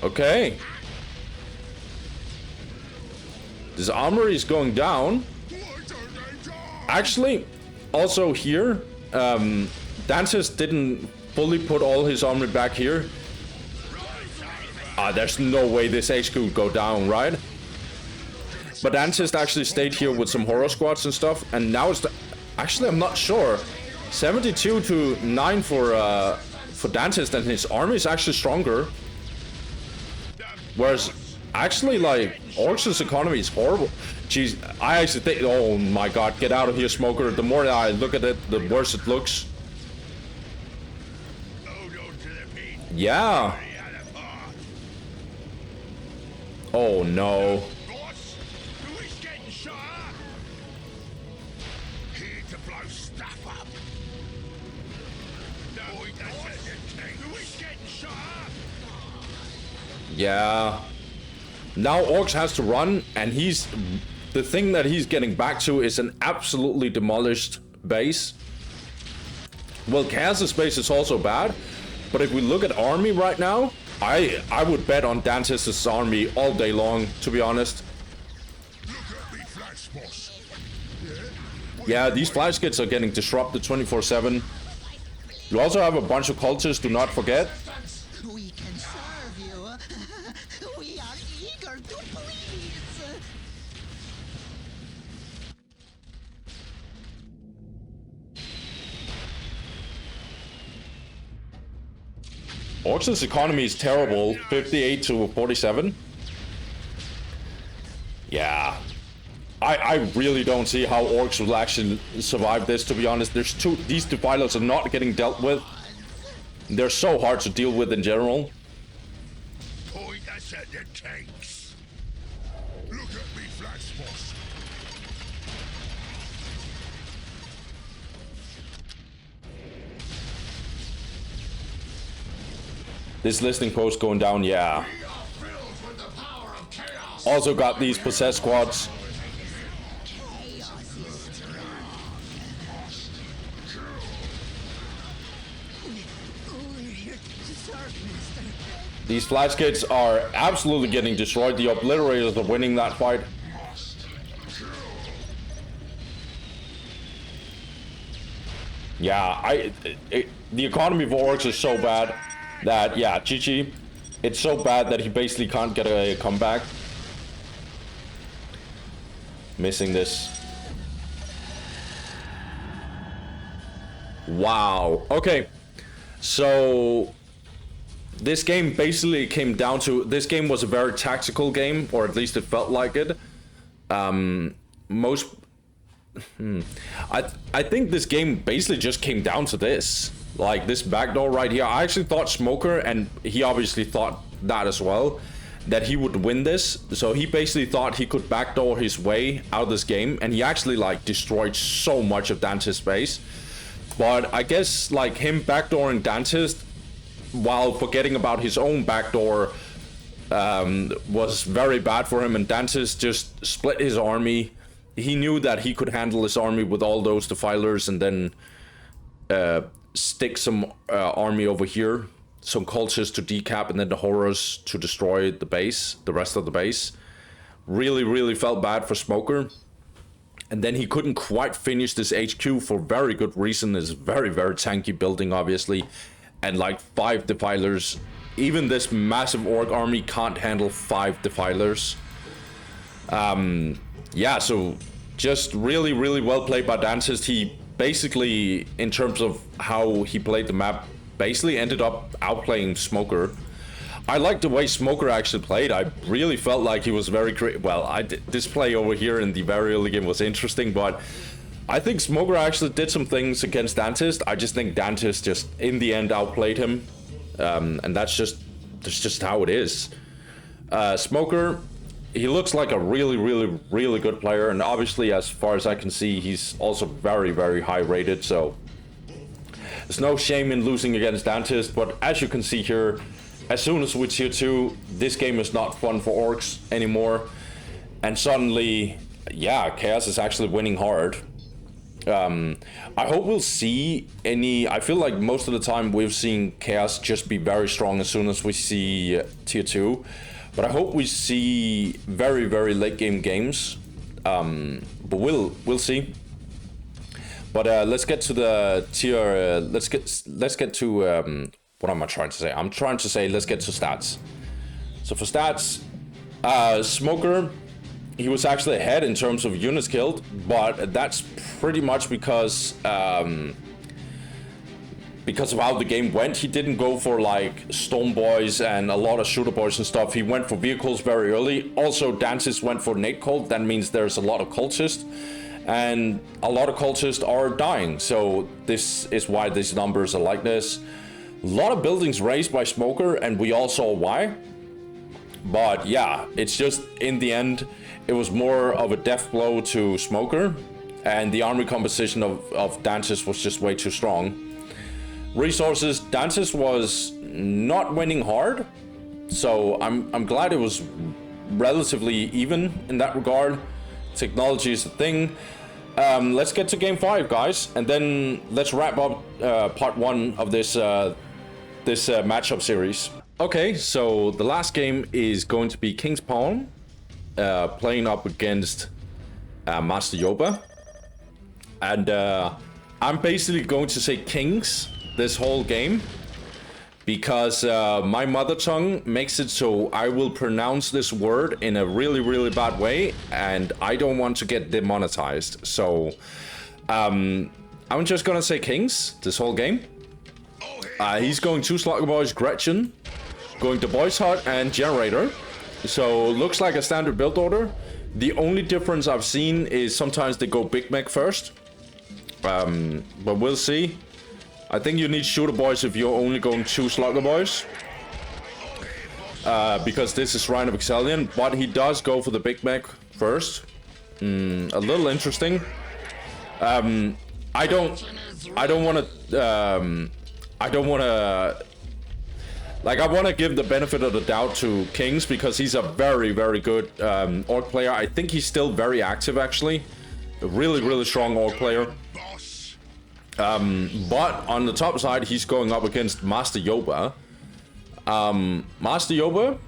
Okay. This armory is going down. Actually, also here, Dantis didn't fully put all his armory back here. There's no way this HQ would go down, right? But Dantis actually stayed here with some horror squads and stuff, and now it's actually, I'm not sure. 72 to 9 for Dantis, and his army is actually stronger. Whereas, actually, like, Orks' economy is horrible. Jeez, I actually think, oh my god, get out of here, Smoker. The more that I look at it, the worse it looks. Yeah. Oh no. Yeah. Now Orks has to run, and the thing that he's getting back to is an absolutely demolished base. Well, Chaos' base is also bad, but if we look at army right now, I would bet on Dantis' army all day long, to be honest. Yeah, these flash kits are getting disrupted 24/7. You also have a bunch of cultists, do not forget. We can serve you. We are eager to please. Orks' economy is terrible, 58 to 47. Yeah. I really don't see how Orks will actually survive this, to be honest. These Defilers are not getting dealt with. They're so hard to deal with in general. Point us at the tanks. Look at me, Flash Boss. This listening post going down, yeah. Also got these possessed squads. These flash kits are absolutely getting destroyed. The Obliterators are winning that fight. Yeah, the economy for Orks is so bad that, yeah, GG. It's so bad that he basically can't get a comeback. Missing this. Wow. Okay. So this game basically came down to, this game was a very tactical game, or at least it felt like it. I think this game basically just came down to this. Like this backdoor right here. I actually thought Smoker, and he obviously thought that as well, that he would win this. So he basically thought he could backdoor his way out of this game, and he actually like destroyed so much of Dantis' base. But I guess like him backdooring Dantis while forgetting about his own backdoor was very bad for him, and Dantis just split his army. He knew that he could handle his army with all those Defilers, and then stick some army over here, some cultists to decap, and then the horrors to destroy the base, the rest of the base. Really felt bad for Smoker. And then he couldn't quite finish this HQ for very good reason. It's very tanky building, obviously. And like 5 Defilers. Even this massive Orc army can't handle 5 Defilers. Yeah, so just really well played by Dantis. He basically, in terms of how he played the map, basically ended up outplaying Smoker. I liked the way Smoker actually played. I really felt like he was very creative. Well, this play over here in the very early game was interesting, but I think Smoker actually did some things against Dantis. I just think Dantis just, in the end, outplayed him. And that's just how it is. Smoker, he looks like a really good player, and obviously, as far as I can see, he's also very high rated. So there's no shame in losing against Dantis. But as you can see here, as soon as we tier 2, this game is not fun for Orks anymore, and suddenly, yeah, Chaos is actually winning hard. I hope we'll see any. I feel like most of the time we've seen Chaos just be very strong as soon as we see tier 2. But I hope we see very late game games. But we'll see. But let's get to the tier. Let's get to what am I trying to say? I'm trying to say let's get to stats. So for stats, Smoker, he was actually ahead in terms of units killed, but that's pretty much because of how the game went. He didn't go for like Storm Boys and a lot of Shooter Boys and stuff. He went for vehicles very early. Also, Dances went for Nate Cult. That means there's a lot of cultists, and a lot of cultists are dying. So this is why these numbers are like this. A lot of buildings raised by Smoker, and we all saw why. But yeah, it's just in the end, it was more of a death blow to Smoker, and the army composition of Dances was just way too strong. Resources, Dances was not winning hard, so I'm glad it was relatively even in that regard. Technology is a thing. Let's get to game 5, guys, and then let's wrap up part 1 of this matchup series. Okay, so the last game is going to be King's Pawn, playing up against Master Yoba, and I'm basically going to say Kings this whole game because my mother tongue makes it so I will pronounce this word in a really bad way, and I don't want to get demonetized. So I'm just gonna say Kings this whole game. He's going 2 Slugger Boys, Gretchen, going to Boys Hut and Generator. So looks like a standard build order. The only difference I've seen is sometimes they go Big Mech first. But we'll see. I think you need Shooter Boys if you're only going 2 Slugger Boys. Because this is Shrine of Excellion, but he does go for the Big Mech first. A little interesting. I don't want to. Like, I want to give the benefit of the doubt to Kings because he's a very good Orc player. I think he's still very active, actually. A really strong Orc player. But on the top side, he's going up against Master Yoba. Master Yoba,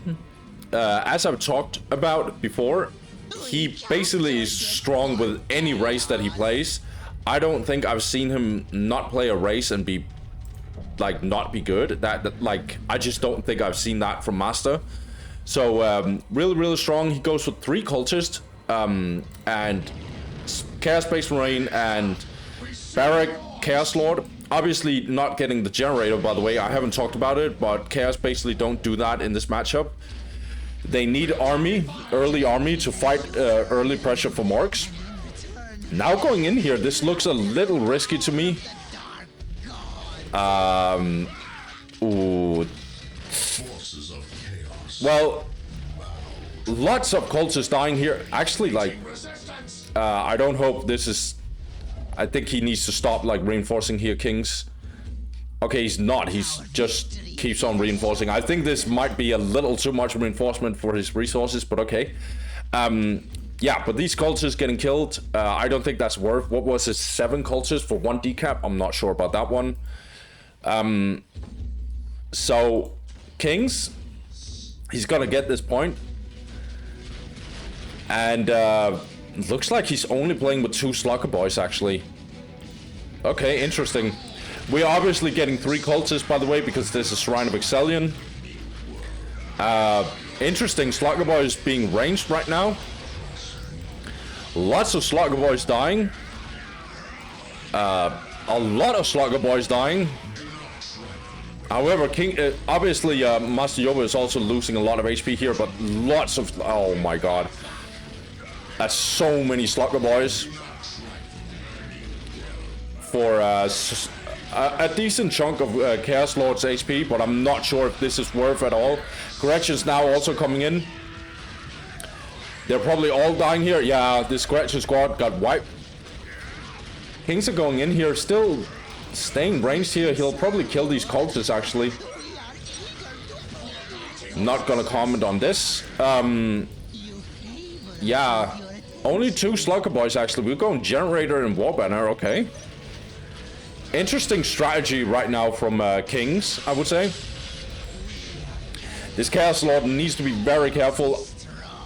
as I've talked about before, he basically is strong with any race that he plays. I don't think I've seen him not play a race and be like not be good. That like I just don't think I've seen that from Master. So really strong. He goes for 3 cultists and Chaos Space Marine and Barrack Chaos Lord. Obviously not getting the generator, by the way. I haven't talked about it, but Chaos basically don't do that in this matchup. They need early army to fight early pressure from Orks. Now going in here, this looks a little risky to me. Ooh. Well, lots of cultists dying here. Actually, like, I don't hope this is. I think he needs to stop like reinforcing here, Kings. Okay, he's not. He's just keeps on reinforcing. I think this might be a little too much reinforcement for his resources, but okay. Yeah, but these cultists getting killed, I don't think that's worth. What was it? 7 cultists for 1 decap? I'm not sure about that one. So Kings, he's gonna get this point, and looks like he's only playing with 2 Slugger Boys actually. Okay, interesting. We're obviously getting 3 cultists, by the way, because this is Shrine of Excellion. Interesting. Slugger Boys being ranged right now. Lots of Slugger Boys dying. A lot of Slugger Boys dying. However, obviously Master Yoba is also losing a lot of HP here, but lots of, oh my god, that's so many Slugger Boys for a decent chunk of Chaos Lord's HP, but I'm not sure if this is worth at all. Corrections now also coming in. They're probably all dying here. Yeah, the Scratcher squad got wiped. Kings are going in here, still staying ranged here. He'll probably kill these cultists, actually. Not gonna comment on this. Yeah, only 2 Slugger Boys, actually. We're going Generator and Warbanner, okay. Interesting strategy right now from Kings, I would say. This Chaos Lord needs to be very careful.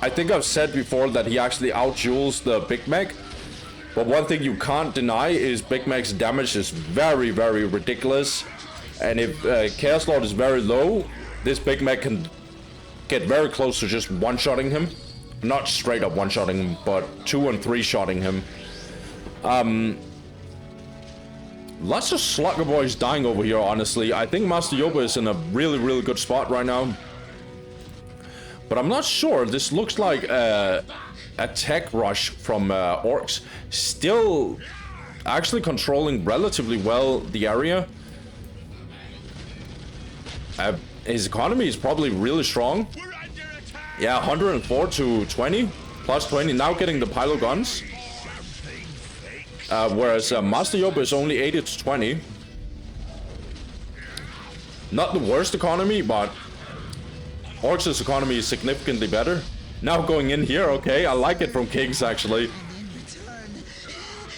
I think I've said before that he actually outduels the Big Mac. But one thing you can't deny is Big Mac's damage is very, very ridiculous. And if Chaos Lord is very low, this Big Mac can get very close to just one-shotting him. Not straight up one-shotting him, but 2- and 3-shotting him. Lots of Slugger Boys dying over here, honestly. I think Master Yoba is in a really, really good spot right now. But I'm not sure. This looks like a tech rush from Orks. Still actually controlling relatively well the area. His economy is probably really strong. Yeah, 104 to 20. Plus 20. Now getting the Pylo guns. Whereas Master Yoba is only 80 to 20. Not the worst economy, but Orks' economy is significantly better. Now going in here, okay, I like it from Kings, actually.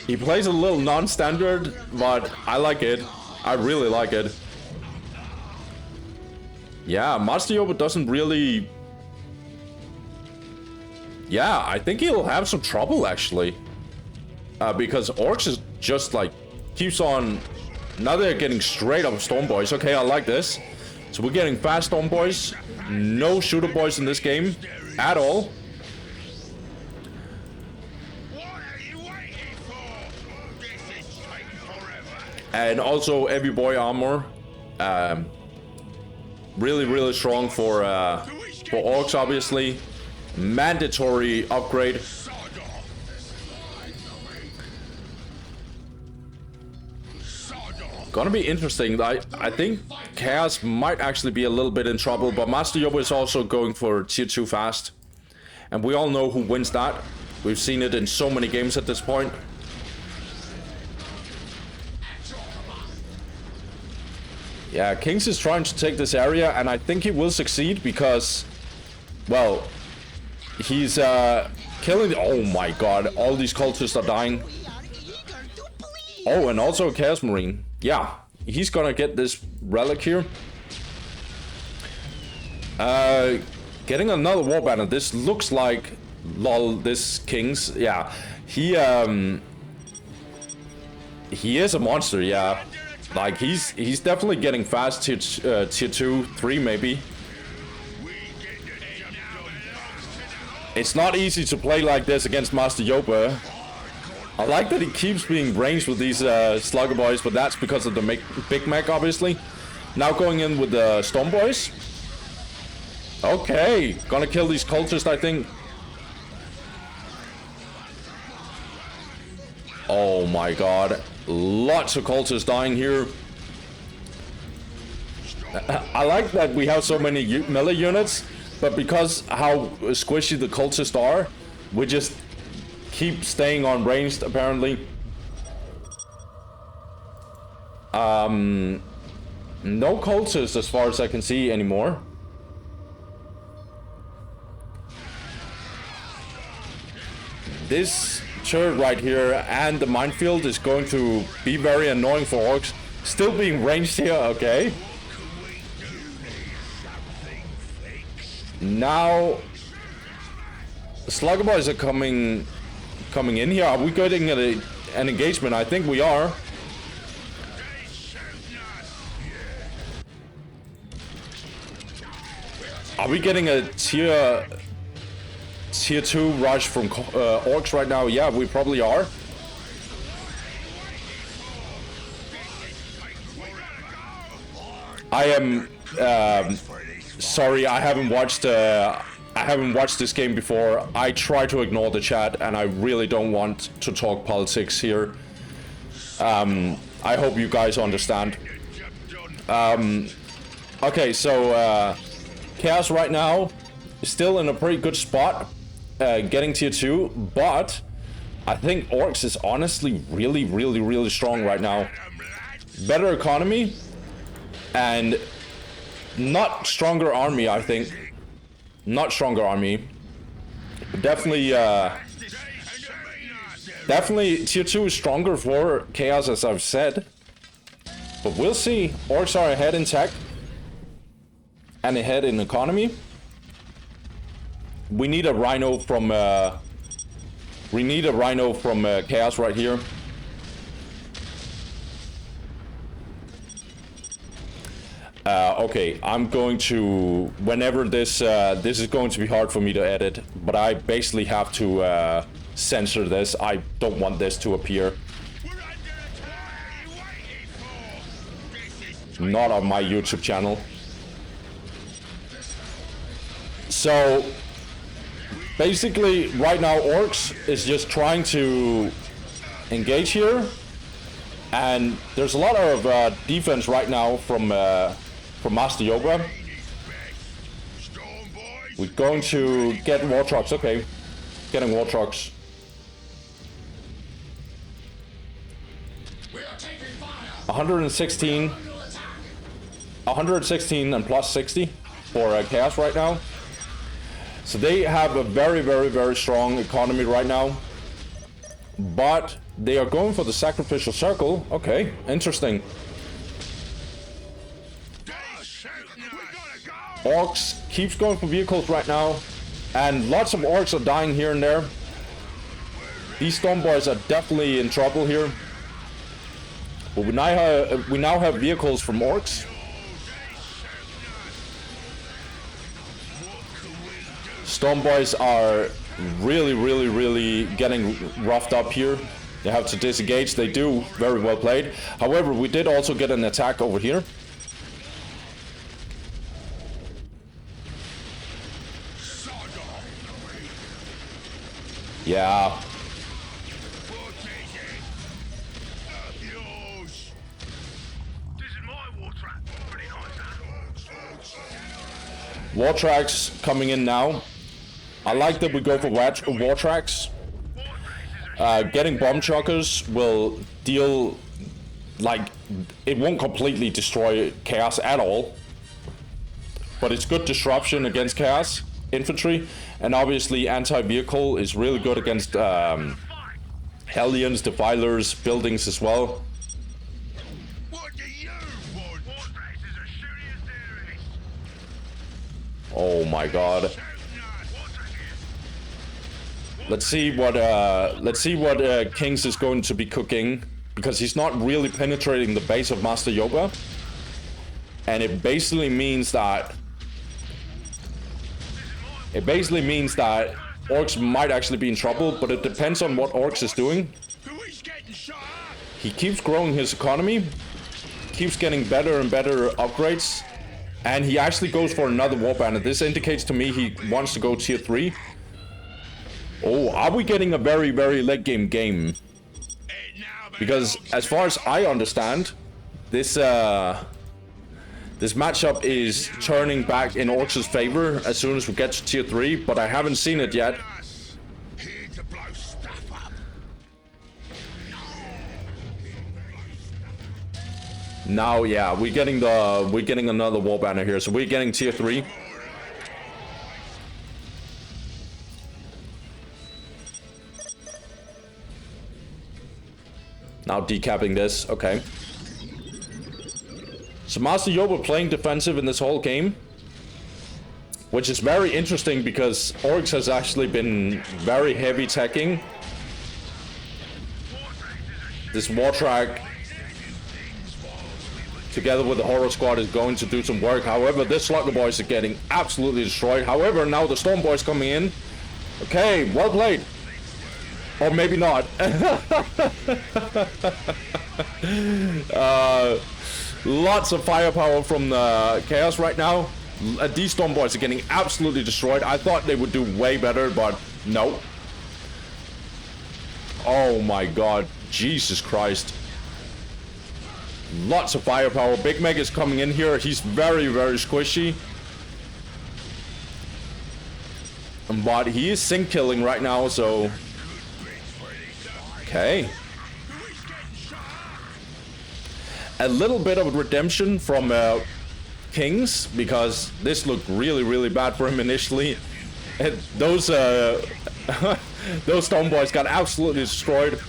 He plays a little non-standard, but I like it. I really like it. Yeah, Master Yoba doesn't really... Yeah, I think he'll have some trouble, actually. Because Orks is just, like, keeps on... Now they're getting straight up Storm Boys. Okay, I like this. So we're getting fast Storm Boys. No Shooter Boys in this game at all. And also Heavy Boy armor. Really, really strong for Orks, obviously. Mandatory upgrade. Gonna be interesting. I think Chaos might actually be a little bit in trouble, but Master Yoba is also going for tier 2 fast. And we all know who wins that. We've seen it in so many games at this point. Yeah, Kings is trying to take this area, and I think he will succeed because, well, he's killing... Oh my god, all these cultists are dying. Oh, and also a Chaos Marine. Yeah, he's gonna get this relic here. Getting another Warbanner. This looks like... Lol, this Kings. Yeah, he is a monster, yeah. Like, he's definitely getting fast tier 2, 3 maybe. It's not easy to play like this against Master Yoba. I like that he keeps being ranged with these Slugger Boys, but that's because of the Big Mac, obviously. Now going in with the Storm Boys. Okay, gonna kill these cultists, I think. Oh my god. Lots of cultists dying here. I like that we have so many melee units, but because how squishy the cultists are, we just keep staying on ranged, apparently. No cultists as far as I can see anymore. This turret right here and the minefield is going to be very annoying for Orks. Still being ranged here, okay. Now Slugger Boys are coming in here. Are we getting an engagement? I think we are. Are we getting a tier 2 rush from Orks right now? Yeah, we probably are. I am sorry, I haven't watched this game before. I try to ignore the chat, and I really don't want to talk politics here. I hope you guys understand. Okay, so Chaos right now is still in a pretty good spot. getting tier 2, but I think Orks is honestly really strong right now. Better economy and not stronger army, I think. Not stronger army. But definitely definitely tier 2 is stronger for Chaos, as I've said. But we'll see. Orks are ahead in tech and ahead in economy. We need a Rhino from Chaos right here. Okay, I'm going to, whenever this is going to be hard for me to edit, but I basically have to censor this. I don't want this to appear. Not on my YouTube channel. So basically right now Orks is just trying to engage here, and there's a lot of defense right now from Master Yoga. We're going to get war trucks. Okay, getting war trucks. We are taking fire. 116 and plus 60 for Chaos right now. So they have a very strong economy right now. But they are going for the sacrificial circle. Okay, interesting. Orks keeps going for vehicles right now. And lots of Orks are dying here and there. These Storm Boys are definitely in trouble here. But we now have vehicles from Orks. Storm Boys are really getting roughed up here. They have to disengage. They do. Very well played. However, we did also get an attack over here. Yeah. War tracks coming in now. I like that we go for war tracks. Getting bomb chuckers will deal, like, it won't completely destroy Chaos at all, but it's good disruption against Chaos infantry, and obviously anti-vehicle is really good against Hellions, Defilers, buildings as well. Oh my god. Let's see what Kings is going to be cooking, because he's not really penetrating the base of Master Yoga. And it basically means that Orks might actually be in trouble, but it depends on what Orks is doing. He keeps growing his economy, keeps getting better and better upgrades, and he actually goes for another war banner. This indicates to me he wants to go tier 3. Oh, are we getting a very late game? Because as far as I understand, this matchup is turning back in Orks' favor as soon as we get to tier 3, but I haven't seen it yet. Now, yeah, we're getting another war banner here, so we're getting tier 3. Now decapping this, okay. So Master Yoba playing defensive in this whole game, which is very interesting because Orks has actually been very heavy teching. This war track together with the Horror Squad is going to do some work. However, this Slugger Boys are getting absolutely destroyed. However, now the Storm Boys coming in. Okay, well played. Or maybe not. Lots of firepower from the Chaos right now. These Storm Boys are getting absolutely destroyed. I thought they would do way better, but no. Oh my god. Jesus Christ. Lots of firepower. Big Meg is coming in here. He's very squishy. But he is sync killing right now, so... Okay. A little bit of redemption from Kings, because this looked really, really bad for him initially. And those those Stone Boys got absolutely destroyed.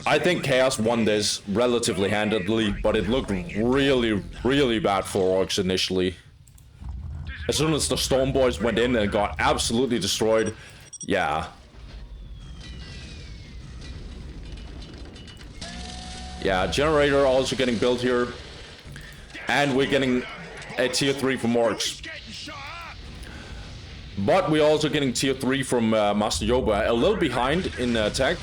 I think Chaos won this relatively handedly, but it looked really, really bad for Orks initially. As soon as the Storm Boys went in and got absolutely destroyed, yeah. Yeah, generator also getting built here. And we're getting a tier 3 from Orks. But we're also getting tier 3 from Master Yoba. A little behind in tech.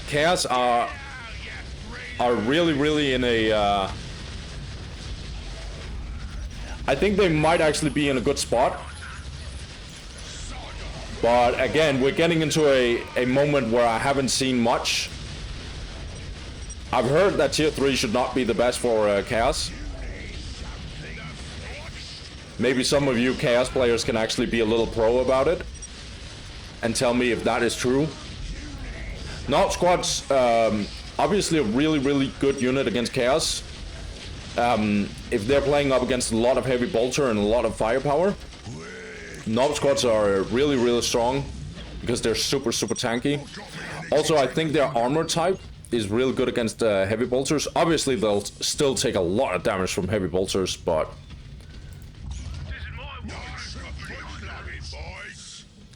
Chaos are really, really in a... I think they might actually be in a good spot. But again, we're getting into a moment where I haven't seen much. I've heard that tier 3 should not be the best for Chaos. Maybe some of you Chaos players can actually be a little pro about it and tell me if that is true. Not Squad's obviously a really, really good unit against Chaos. If they're playing up against a lot of heavy bolter and a lot of firepower, Knob Squads are really, really strong because they're super, super tanky. Also, I think their armor type is real good against heavy bolters. Obviously, they'll still take a lot of damage from heavy bolters, but...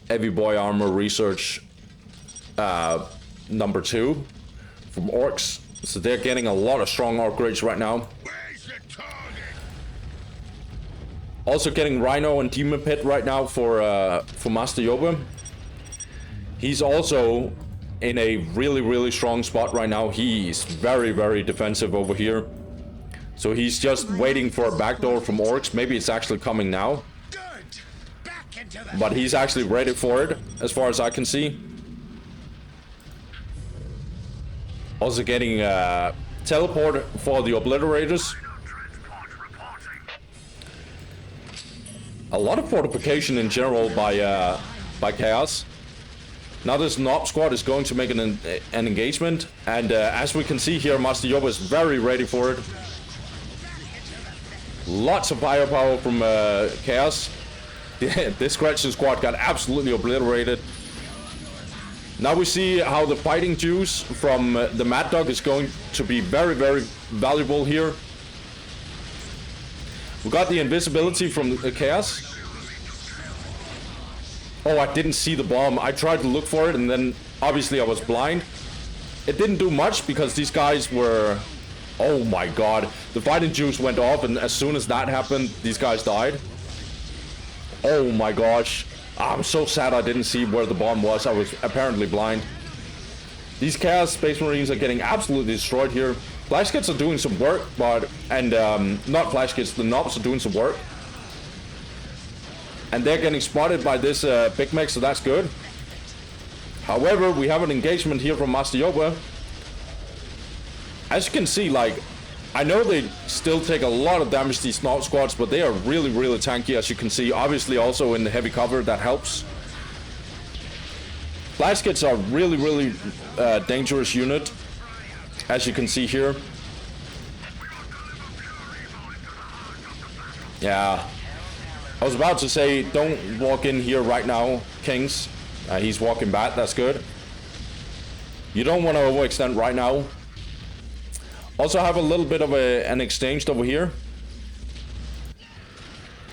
Heavy boy armor research number 2 from Orks. So they're getting a lot of strong orc rage right now. Also getting Rhino and Demon Pit right now for Master Yoba. He's also in a really, really strong spot right now. He's very, very defensive over here. So he's just waiting for a backdoor from Orks. Maybe it's actually coming now. But he's actually ready for it, as far as I can see. Also getting teleport for the Obliterators. A lot of fortification in general by Chaos. Now this Knob Squad is going to make an engagement, and as we can see here, Master Yoba is very ready for it. Lots of firepower from Chaos. This Scratcher squad got absolutely obliterated. Now we see how the fighting juice from the Mad Dog is going to be very, very valuable here. We got the invisibility from the Chaos. Oh, I didn't see the bomb. I tried to look for it, and then obviously I was blind. It didn't do much because these guys were... Oh my god. The fighting juice went off, and as soon as that happened, these guys died. Oh my gosh. I'm so sad I didn't see where the bomb was. I was apparently blind. These Chaos Space Marines are getting absolutely destroyed here. Flash Kits are doing some work, but... And, not Flash Kits, the Knobs are doing some work. And they're getting spotted by this Big Mech, so that's good. However, we have an engagement here from Master Yoba. As you can see, like... I know they still take a lot of damage, these Knob Squads, but they are really, really tanky, as you can see. Obviously, also in the heavy cover, that helps. Flash Kits are really, really dangerous unit, as you can see here. Yeah. I was about to say, don't walk in here right now, Kings. He's walking back, that's good. You don't want to overextend right now. Also have a little bit of an exchange over here.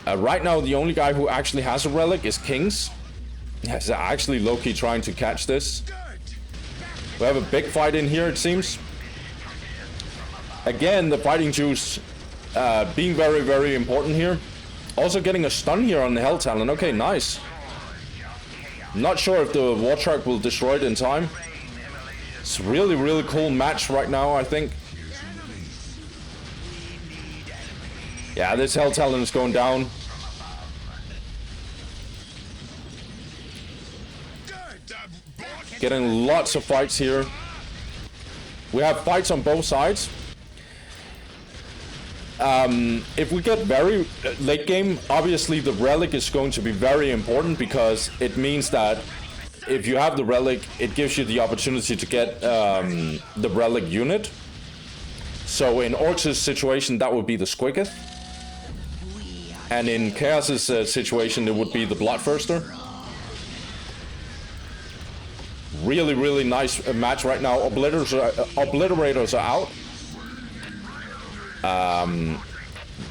Right now, the only guy who actually has a relic is Kings. He's actually low-key trying to catch this. We have a big fight in here, it seems. Again, the fighting juice being very, very important here. Also getting a stun here on the Hell Talon. Okay, nice. Not sure if the War Truck will destroy it in time. It's a really, really cool match right now, I think. Yeah, this Hell Talon is going down. Getting lots of fights here. We have fights on both sides. If we get very late game, obviously the relic is going to be very important, because it means that if you have the relic, it gives you the opportunity to get the relic unit. So in Orks' situation, that would be the Squiggeth. And in Chaos' situation, it would be the Bloodthirster. Really, really nice match right now. Obliterators are out.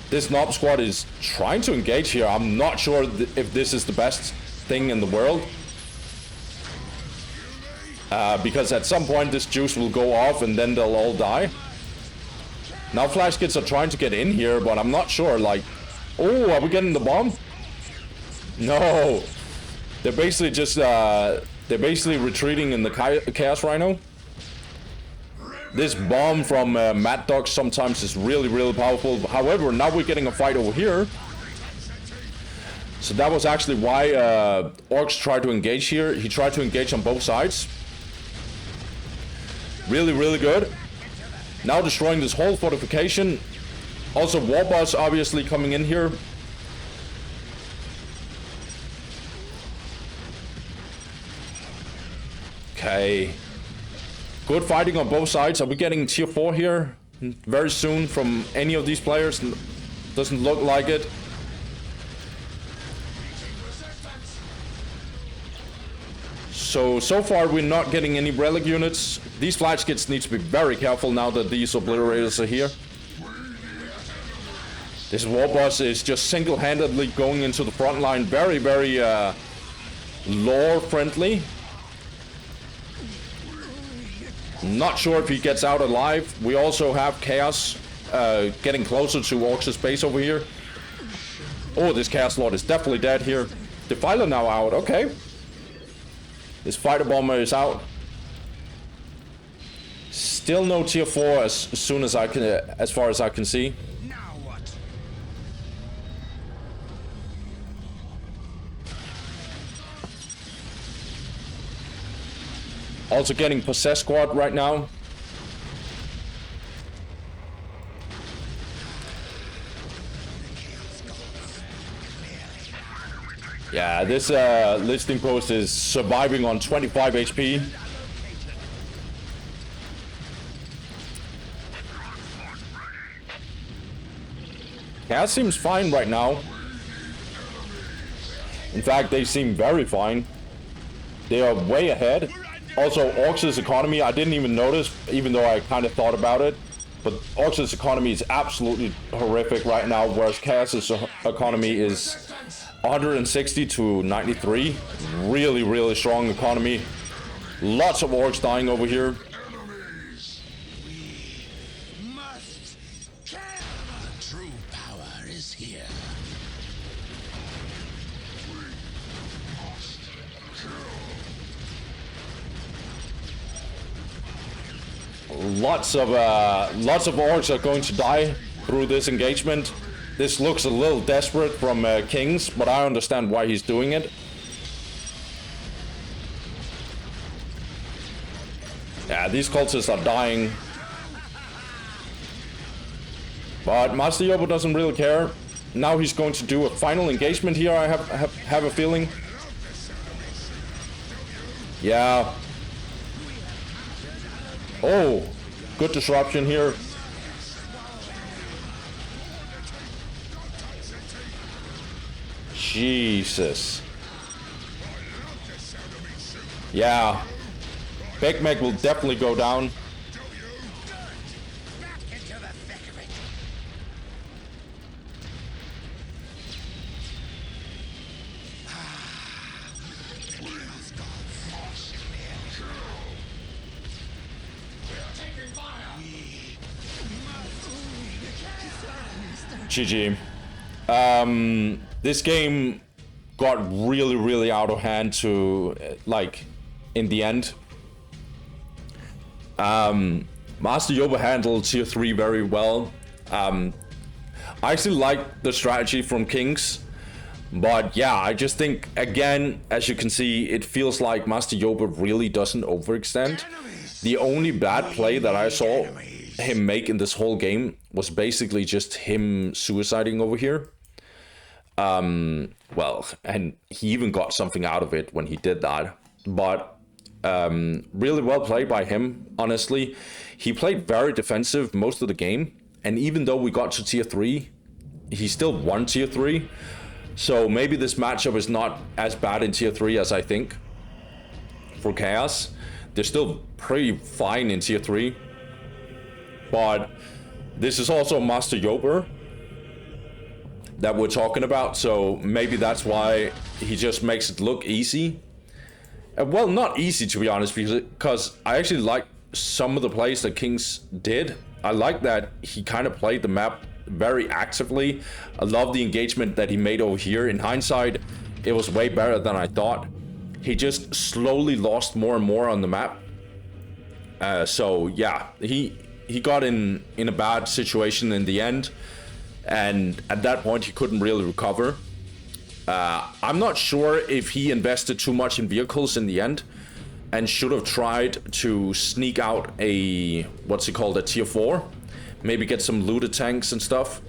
This Nob squad is trying to engage here. I'm not sure if this is the best thing in the world. Because at some point this juice will go off and then they'll all die. Now Flash Kids are trying to get in here, but I'm not sure. Like, oh, are we getting the bomb? No. They're basically just, they're basically retreating in the Chaos Rhino. This bomb from Mad Dog sometimes is really, really powerful. However, now we're getting a fight over here. So that was actually why Orks tried to engage here. He tried to engage on both sides. Really, really good. Now destroying this whole fortification. Also, Warboss obviously coming in here. Okay. Good fighting on both sides. Are we getting tier 4 here very soon from any of these players? Doesn't look like it. So far we're not getting any relic units. These Flash Kids need to be very careful now that these Obliterators are here. This Warboss is just single-handedly going into the front line. Very, very lore-friendly. Not sure if he gets out alive. We also have Chaos getting closer to Orks' base over here. Oh, this Chaos Lord is definitely dead here. Defiler now out. Okay. This Fighter Bomber is out. Still no tier 4 as soon as I can, as far as I can see. Now what? Also getting Possessed Squad right now. Yeah, this listing post is surviving on 25 HP. Cat seems fine right now. In fact, they seem very fine. They are way ahead. Also, Orks' economy, I didn't even notice, even though I kind of thought about it. But Orks' economy is absolutely horrific right now, whereas Chaos' economy is 160 to 93. Really, really strong economy. Lots of Orks dying over here. Enemies! We must kill! True power is here. Lots of Orks are going to die through this engagement. This looks a little desperate from Kings, but I understand why he's doing it. Yeah, these cultists are dying. But Master Yobo doesn't really care. Now he's going to do a final engagement here, I have a feeling. Yeah. Oh, good disruption here. Jesus. Yeah. Big Mac will definitely go down. GG. This game got really, really out of hand to, like, in the end. Master Yoba handled tier 3 very well. I actually like the strategy from Kings. But yeah, I just think, again, as you can see, it feels like Master Yoba really doesn't overextend. The only bad play that I saw him make in this whole game was basically just him suiciding over here. Well, and he even got something out of it when he did that. But really well played by him, honestly. He played very defensive most of the game. And even though we got to tier 3, he still won tier 3. So maybe this matchup is not as bad in tier 3 as I think for Chaos. They're still pretty fine in tier 3. But this is also Master Yober that we're talking about. So maybe that's why he just makes it look easy. Well, not easy to be honest, because I actually like some of the plays that Kings did. I like that he kind of played the map very actively. I love the engagement that he made over here. In hindsight, it was way better than I thought. He just slowly lost more and more on the map. So yeah, he got in a bad situation in the end, and at that point he couldn't really recover. I'm not sure if he invested too much in vehicles in the end and should have tried to sneak out a, what's it called, a tier 4. Maybe get some looted tanks and stuff.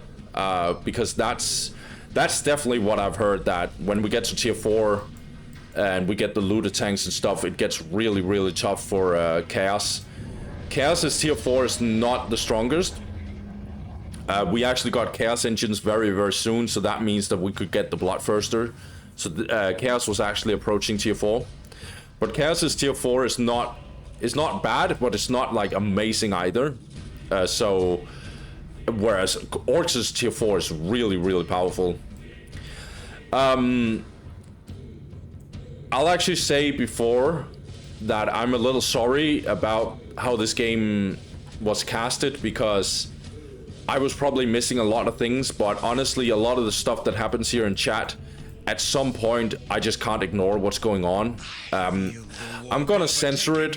Because that's definitely what I've heard, that when we get to tier 4 and we get the looted tanks and stuff, it gets really, really tough for Chaos. Chaos's tier 4 is not the strongest. We actually got Chaos engines very, very soon, so that means that we could get the Bloodthirster. So Chaos was actually approaching tier 4. But Chaos's tier 4 is not bad, but it's not like amazing either. So whereas Orks' tier 4 is really, really powerful. I'll actually say before that I'm a little sorry about how this game was casted, because I was probably missing a lot of things, but honestly, a lot of the stuff that happens here in chat, at some point, I just can't ignore what's going on. I'm gonna censor it,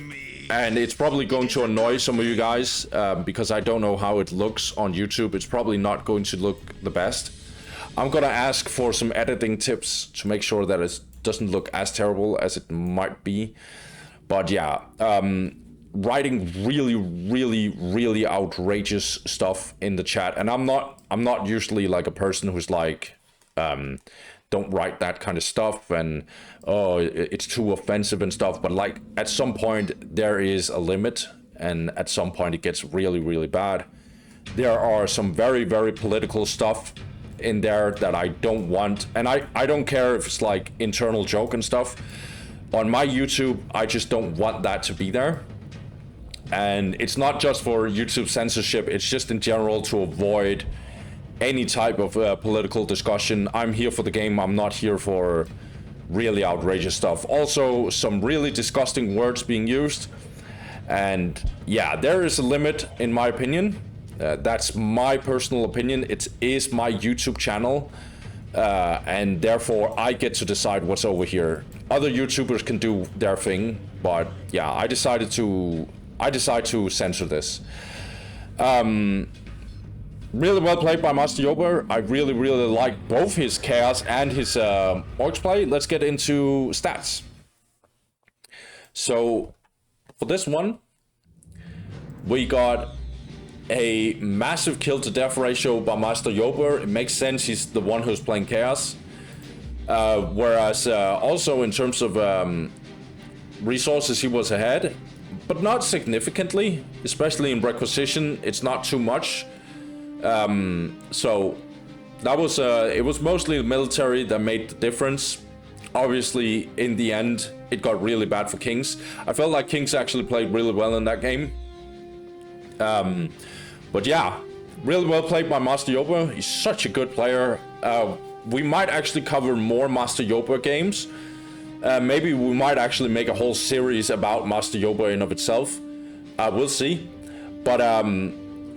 and it's probably going to annoy some of you guys, because I don't know how it looks on YouTube. It's probably not going to look the best. I'm gonna ask for some editing tips to make sure that it doesn't look as terrible as it might be. But yeah, writing really, really, really outrageous stuff in the chat, and I'm not usually like a person who's like, don't write that kind of stuff, and oh, it's too offensive and stuff. But like, at some point there is a limit, and at some point it gets really, really bad. There are some very, very political stuff in there that I don't want, and I don't care if it's like internal joke and stuff. On my YouTube, I just don't want that to be there. And it's not just for YouTube censorship, it's just in general to avoid any type of political discussion. I'm here for the game, I'm not here for really outrageous stuff. Also, some really disgusting words being used. And yeah, there is a limit in my opinion. That's my personal opinion. It is my YouTube channel. And therefore I get to decide what's over here. Other YouTubers can do their thing, but yeah, I decide to censor this. Really well played by Master Yober. I really, really like both his Chaos and his Orks play. Let's get into stats. So for this one, we got a massive kill to death ratio by Master Yober. It makes sense, he's the one who's playing Chaos. Whereas also in terms of resources, he was ahead, but not significantly, especially in requisition. It's not too much. So that was it was mostly the military that made the difference. Obviously, in the end, it got really bad for Kings. I felt like Kings actually played really well in that game. But yeah, really well played by Master Yober. He's such a good player. We might actually cover more Master Yober games. Maybe we might actually make a whole series about Master Yober in of itself. We'll see. But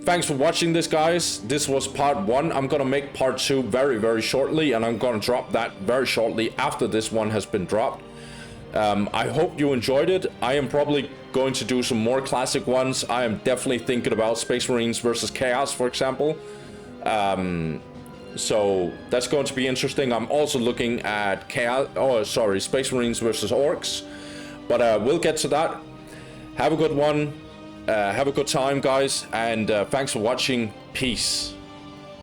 thanks for watching this, guys. This was part 1. I'm gonna make part 2 very, very shortly, and I'm gonna drop that very shortly after this one has been dropped. I hope you enjoyed it. I am probably going to do some more classic ones. I am definitely thinking about Space Marines versus Chaos, for example. So that's going to be interesting. I'm also looking at Space Marines versus Orks, but we'll get to that. Have a good one. Have a good time, guys, and thanks for watching. Peace.